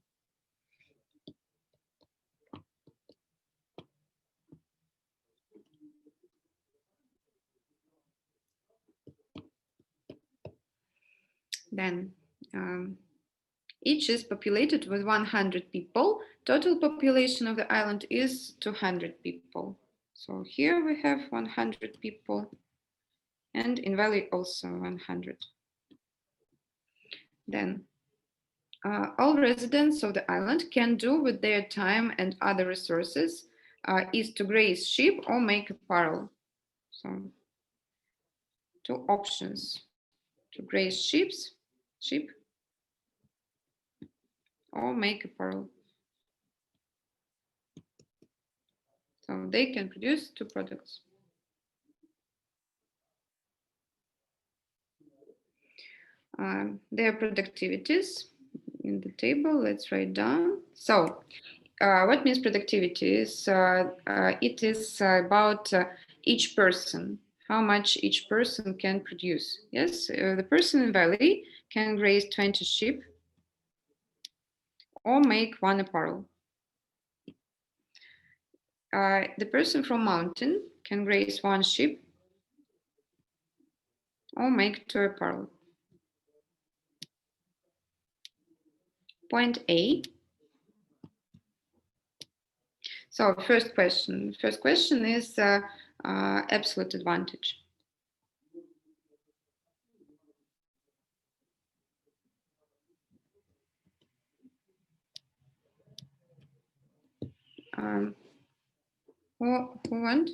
Then each is populated with 100 people. Total population of the island is 200 people. So here we have 100 people, and in valley also 100. Then all residents of the island can do with their time and other resources is to graze sheep or make apparel. So 2 options: to graze sheep, or make apparel. So they can produce 2 products. Their productivities in the table, let's write down. So what means productivity is it is about each person, how much each person can produce. Yes, the person in valley can raise 20 sheep or make 1 apparel. The person from mountain can raise 1 sheep or make 2 apparel. Point A. So first question is absolute advantage. Who went?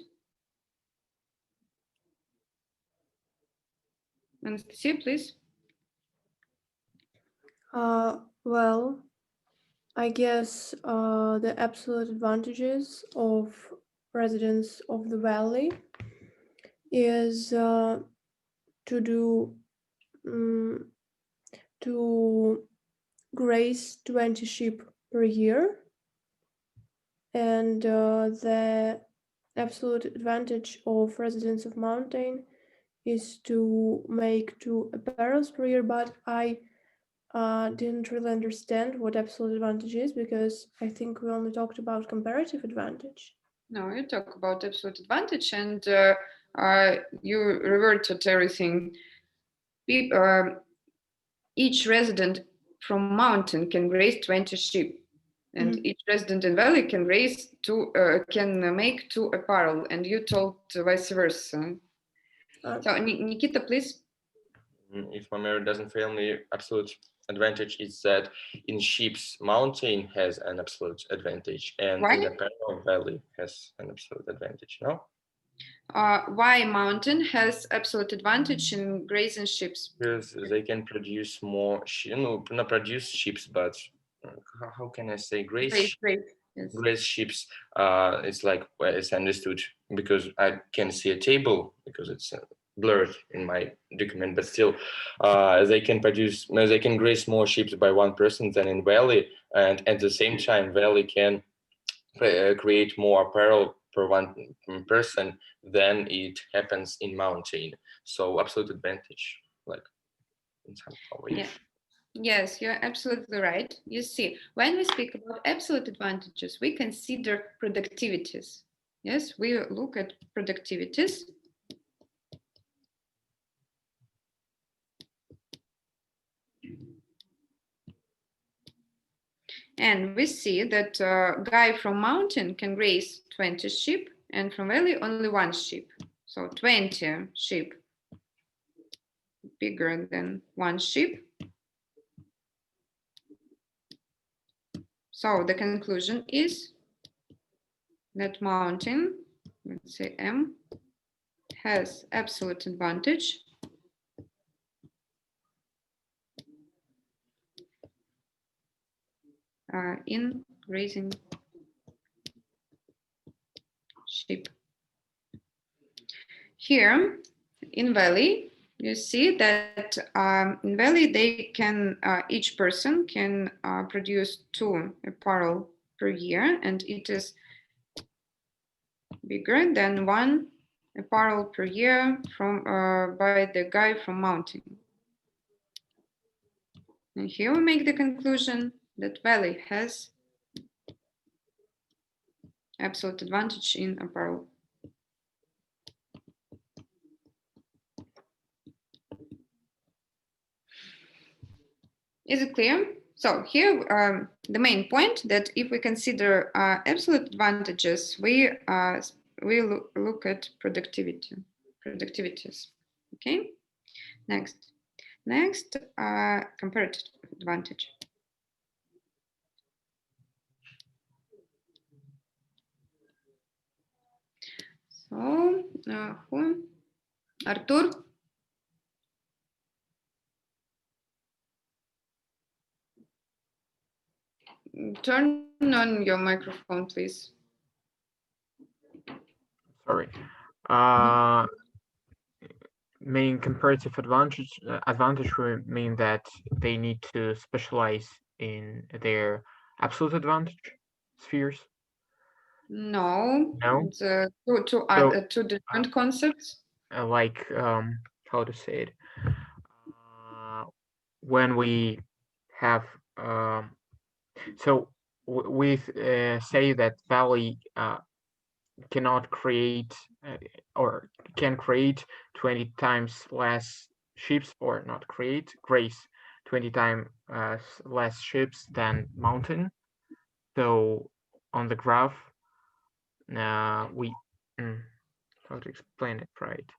Anastasia, please. Well, I guess the absolute advantages of residents of the valley is to graze 20 sheep per year, and the absolute advantage of residents of mountain is to make 2 apparels per year, but I didn't really understand what absolute advantage is because I think we only talked about comparative advantage. No, you talk about absolute advantage and you reverted everything. Each resident from mountain can raise 20 sheep, and each resident in valley can raise can make 2 apparel, and you told vice versa. So Nikita, please. If my memory doesn't fail me, absolute advantage is that in sheep's mountain has an absolute advantage, and Why? in apparel valley has an absolute advantage. No. Why mountain has absolute advantage in grazing sheep? Because they can produce more, not produce sheep, but how can I say graze? Yes. Graze sheep. It's like it's understood because I can see a table because it's blurred in my document, but still they can produce, they can graze more ships by one person than in valley, and at the same time valley can create more apparel per one person than it happens in mountain. So absolute advantage, like in some ways. Yeah. Yes, you're absolutely right. You see, when we speak about absolute advantages, we consider productivities. Yes, we look at productivities. And we see that guy from mountain can raise 20 sheep and from valley only 1 sheep. So 20 sheep bigger than 1 sheep. So the conclusion is that mountain, let's say M, has absolute advantage in raising sheep. Here in valley, you see that in valley they can each person can produce 2 apparel per year, and it is bigger than 1 apparel per year from by the guy from mountain. And here we make the conclusion that valley has absolute advantage in apparel. Is it clear? So here the main point that if we consider absolute advantages, we look at productivities. Okay. Next, comparative advantage. So who? Artur. Turn on your microphone, please. Sorry. Main comparative advantage would mean that they need to specialize in their absolute advantage spheres. No. No. It's two different concepts. Like how to say it? When we have so we say that valley cannot create or can create 20 times less ships, or not create, grace 20 times less ships than mountain. So on the graph we how to explain it right.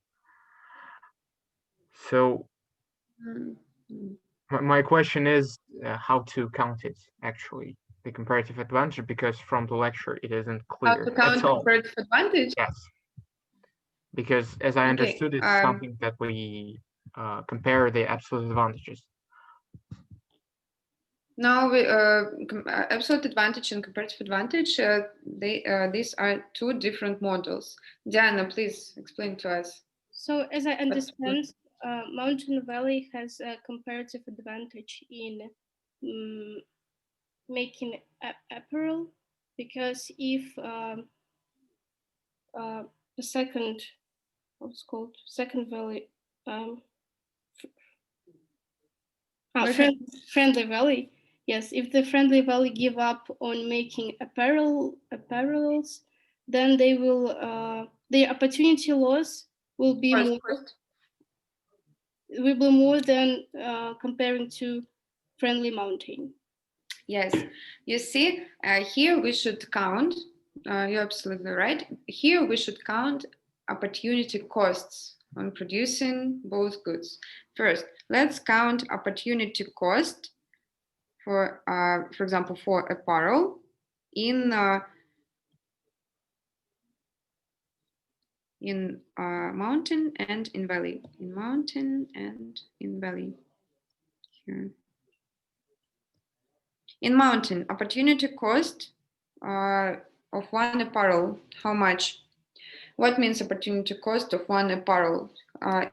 So my question is how to count it, actually, the comparative advantage, because from the lecture it isn't clear. How to count comparative advantage? Yes, because as I understood, it's something that we compare the absolute advantages. Now, absolute advantage and comparative advantage, these are 2 different models. Diana, please explain to us. So as I understand, Mountain Valley has a comparative advantage in making apparel, because if the second, what's called, second valley, friendly valley, yes, if the friendly valley give up on making apparels, then they will their opportunity loss will be more than comparing to friendly mountain. Yes, you see, here we should count, you're absolutely right. Here we should count opportunity costs on producing both goods. First, let's count opportunity cost for example, for apparel in mountain and in valley. In mountain and in valley. Here. In mountain, opportunity cost of 1 apparel, how much? What means opportunity cost of one apparel?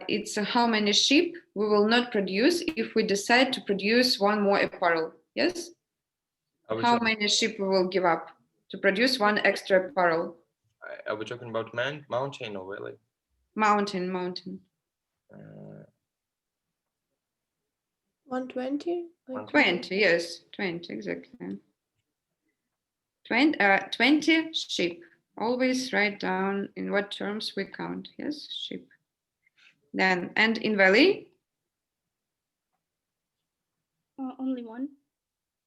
It's how many sheep we will not produce if we decide to produce one more apparel. Yes? How many sheep we will give up to produce one extra apparel? Are we talking about mountain or valley? Mountain. 120? 20, yes, 20, exactly. 20 sheep. Always write down in what terms we count. Yes, sheep. Then, and in valley? Only one.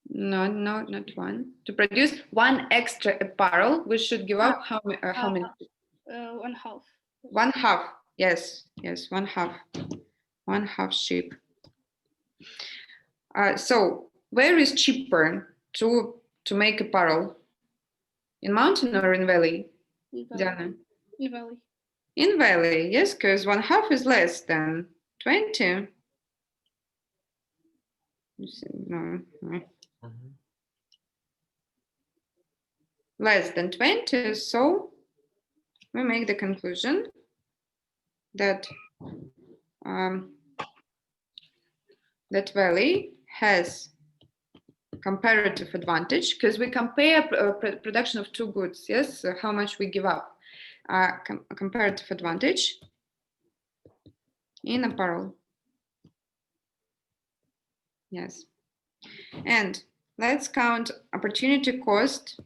No, not one. To produce one extra apparel, we should give up how many? 1/2. 1/2. Yes, 1/2. 1/2 sheep. So where is cheaper to make apparel? In mountain or in valley? Diana? In valley. In valley, yes, because 1/2 is less than 20. No. Less than 20, so we make the conclusion that that valley has comparative advantage because we compare production of two goods. Yes, so how much we give up. Comparative advantage in apparel. Yes, and let's count opportunity cost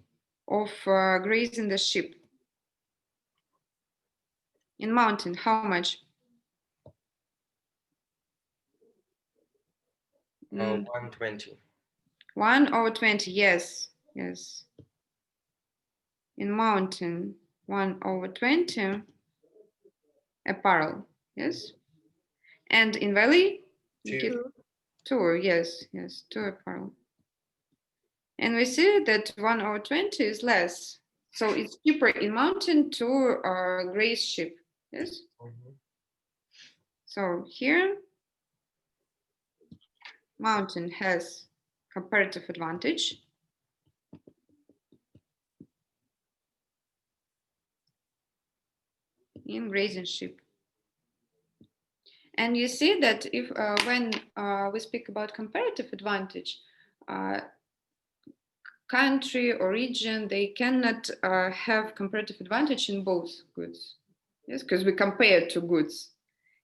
of grazing the sheep. In mountain, how much? 120. 1/20, yes. In mountain, 1/20 apparel, yes. And in valley, 2, yes, 2 apparel. And we see that 1/20 is less. So it's cheaper in mountain to graze sheep, yes? So here, mountain has comparative advantage. In grazing sheep. And you see that if when we speak about comparative advantage, country or region, they cannot have comparative advantage in both goods. Yes, because we compare two goods.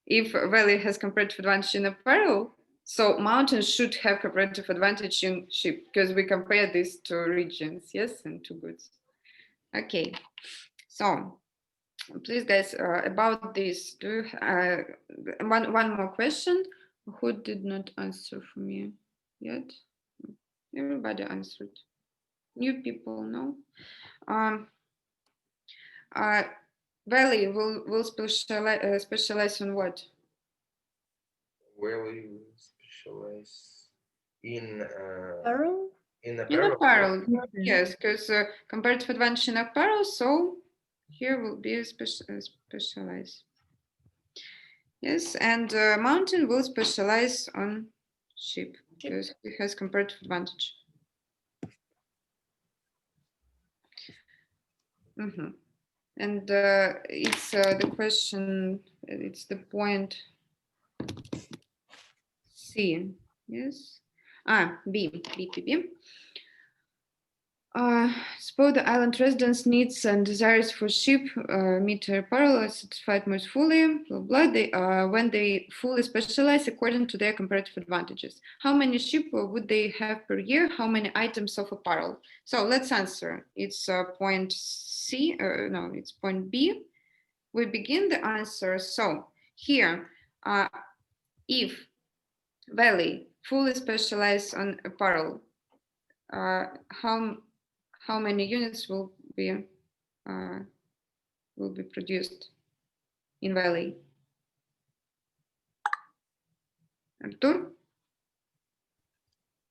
If valley has comparative advantage in apparel, so mountain should have comparative advantage in sheep because we compare these two regions, yes, and two goods. Okay, so please, guys, about this, do one more question? Who did not answer for me yet? Everybody answered. New people, no? Valley will specialize on what? Valley will specialize in apparel. In apparel, yes, because comparative advantage in apparel, so here will be specialized. Yes, and mountain will specialize on sheep because it has comparative advantage. And it's the question, it's the point C, yes? B. Suppose the island residents' needs and desires for sheep meet apparel are satisfied most fully, blah, blah, when they fully specialize according to their comparative advantages. How many sheep would they have per year? How many items of apparel? So let's answer. It's point C, no, it's point B. We begin the answer. So here, if valley fully specialized on apparel, how many units will be produced in valley? Artur?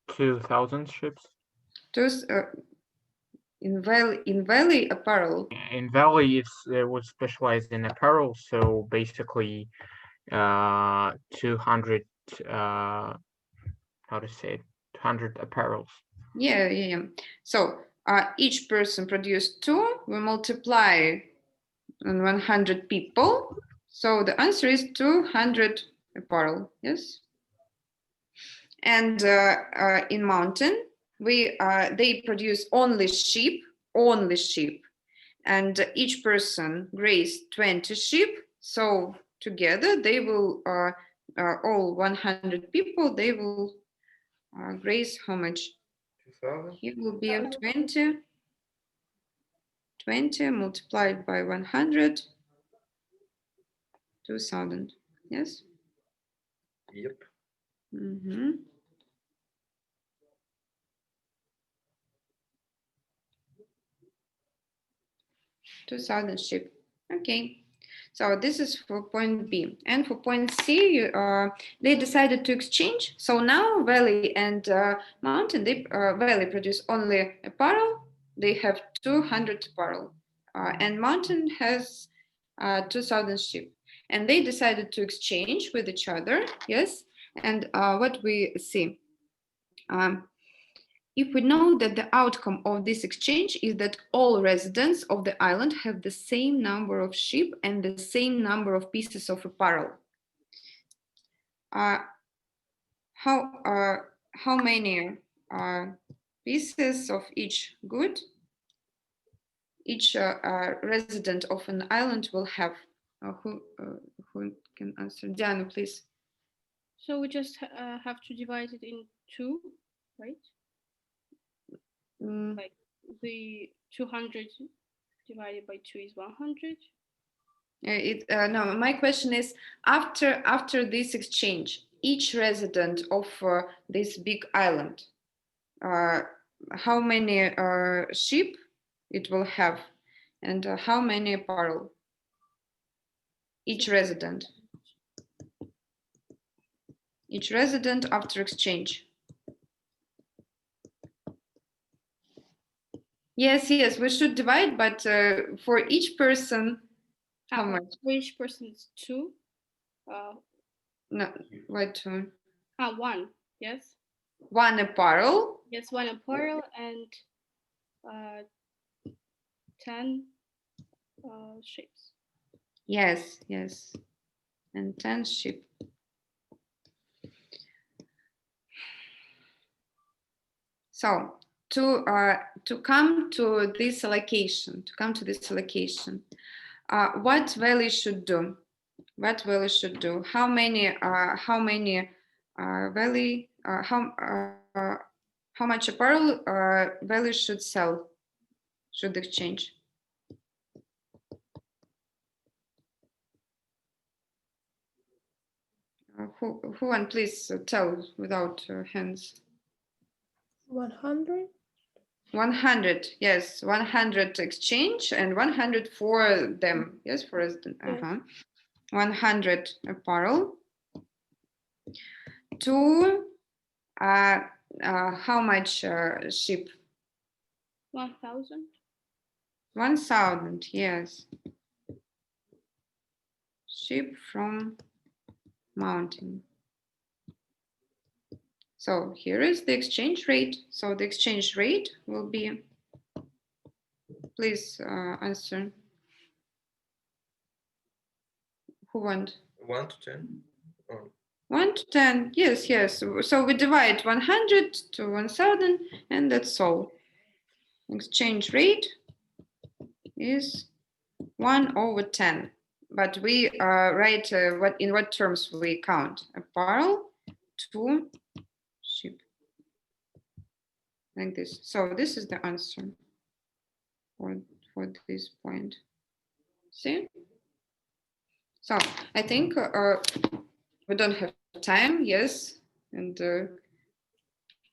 2,000 ships. In valley apparel. In valley, it was specialized in apparel, so basically 200 how to say it, 200 apparels. Yeah. So each person produced 2. We multiply and 100 people. So the answer is 200 apparel, yes? And in mountain, they produce only sheep, and each person graze 20 sheep. So together they will, all 100 people, they will graze how much? 2000? It will be 20 multiplied by 100, 2000, yes? Yep. Mm-hmm. $2,000 sheep. Okay. So this is for point B. And for point C, they decided to exchange. So now Valley and Mountain, Valley produce only apparel. They have 200 apparel. And Mountain has 2,000 sheep. And they decided to exchange with each other, yes? And what we see, if we know that the outcome of this exchange is that all residents of the island have the same number of sheep and the same number of pieces of apparel, how many pieces of each good each resident of an island will have? Who can answer? Diana, please. So we just have to divide it in two, right? Like the 200 divided by 2 is 100. No, my question is, after this exchange, each resident of this big island, how many sheep it will have, and how many apparel? Each resident. Each resident after exchange. Yes, we should divide, but for each person, how much? For each person is 2. No, wait, 2. 1, yes. 1 apparel. Yes, 1 apparel and 10 ships. Yes, and 10 sheep. So to come to this allocation, what Valley should do? How many Valley? How much apparel Valley should sell? Should exchange? Who and please tell without hands. 100. 100, yes, 100 exchange and 100 for them, yes, for resident. 100 apparel. To how much sheep? 1,000. 1,000, yes. Sheep from mountain. So here is the exchange rate. So the exchange rate will be, please answer. Who want? 1 to 10. Oh. 1 to 10, yes. So we divide 100 to 1,000 and that's all. Exchange rate is 1/10. But we write in what terms we count? Apparel to sheep. Like this. So this is the answer for this point. See? So I think we don't have time, yes, and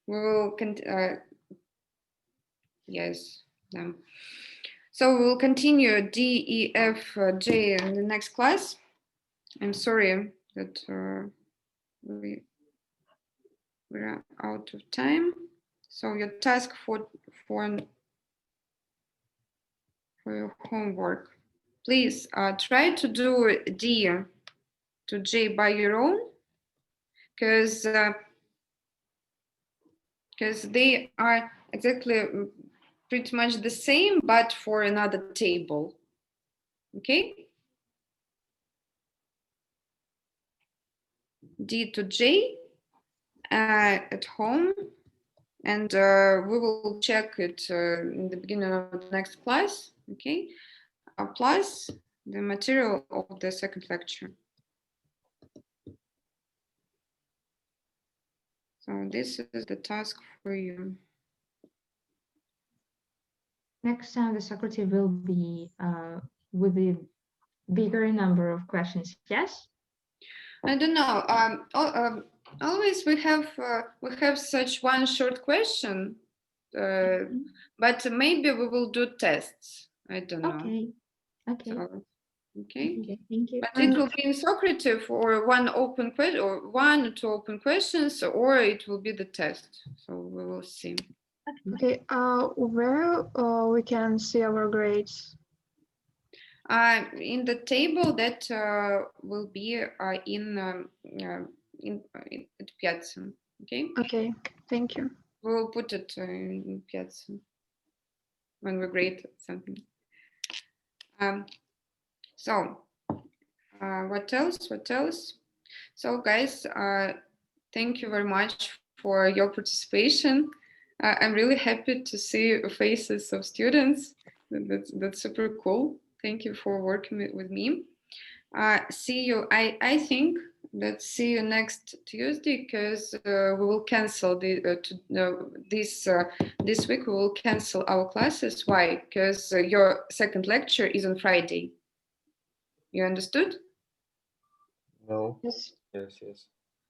we will yes. So we'll continue D, E, F, J in the next class. I'm sorry that we're out of time. So your task for your homework, please try to do D to J by your own, because they are exactly pretty much the same, but for another table. Okay. D to J at home, and we will check it in the beginning of the next class. Okay. Plus the material of the second lecture. So this is the task for you. Next time the Socrates will be with a bigger number of questions, yes? I don't know. Always we have such one short question, but maybe we will do tests. I don't know. Okay. Okay. So, okay. Okay. Thank you. But it will be in Socrates or one open question, or 1 or 2 open questions, or it will be the test. So we will see. Okay. Where we can see our grades? In the table that will be in Piazza. Okay. Okay. Thank you. We will put it in Piazza when we grade something. So what else? What else? So guys, thank you very much for your participation. I'm really happy to see faces of students. That's super cool. Thank you for working with me. See you. I think that see you next Tuesday, because we will cancel this week. We will cancel our classes. Why? Because your second lecture is on Friday. You understood? No. Yes. Yes, yes.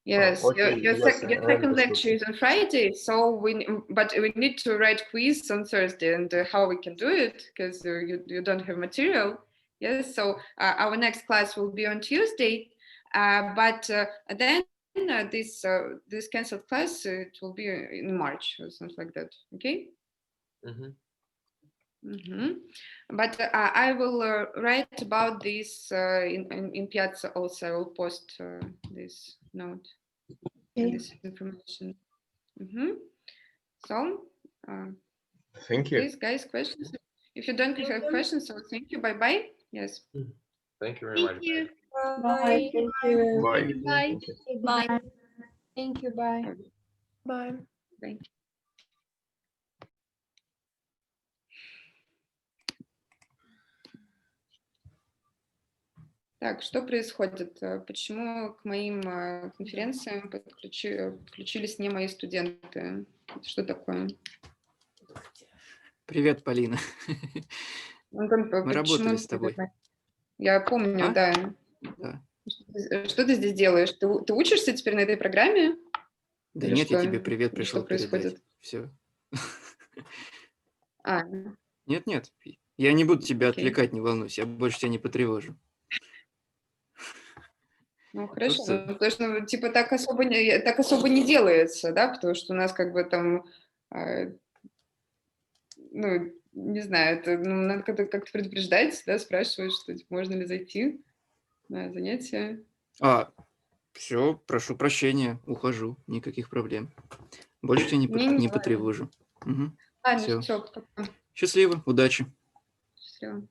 Yes, Okay, your yes, I second understood. lecture is on Friday, so but we need to write quiz on Thursday, and how we can do it, because you don't have material. Yes, so our next class will be on Tuesday, but then this canceled class, it will be in March or something like that. Okay. But I will write about this in Piazza also. I will post this note and this information. So, thank you. please, guys, questions? If you don't have questions, so thank you. Bye bye. Yes. Thank you very much. Thank you. Bye. Thank you. Bye. Bye. Bye. Thank you. Bye. Bye. Bye. Так, что происходит? Почему к моим конференциям подключились не мои студенты? Что такое? Привет, Полина. Мы работали с тобой. Я помню, да. Что ты здесь делаешь? Ты учишься теперь на этой программе? Да или нет, что? я тебе привет пришел Что происходит? Все. Нет, я не буду тебя отвлекать, не волнуйся, я больше тебя не потревожу. Ну, хорошо, потому что, типа, так особо не делается, да, потому что у нас как бы там, ну, не знаю, это, надо как-то предупреждать, да, спрашивать, что типа, можно ли зайти на занятия. Все, прошу прощения, ухожу, никаких проблем. Больше тебя не потревожу. Все. Все, пока. Счастливо, удачи. Счастливо.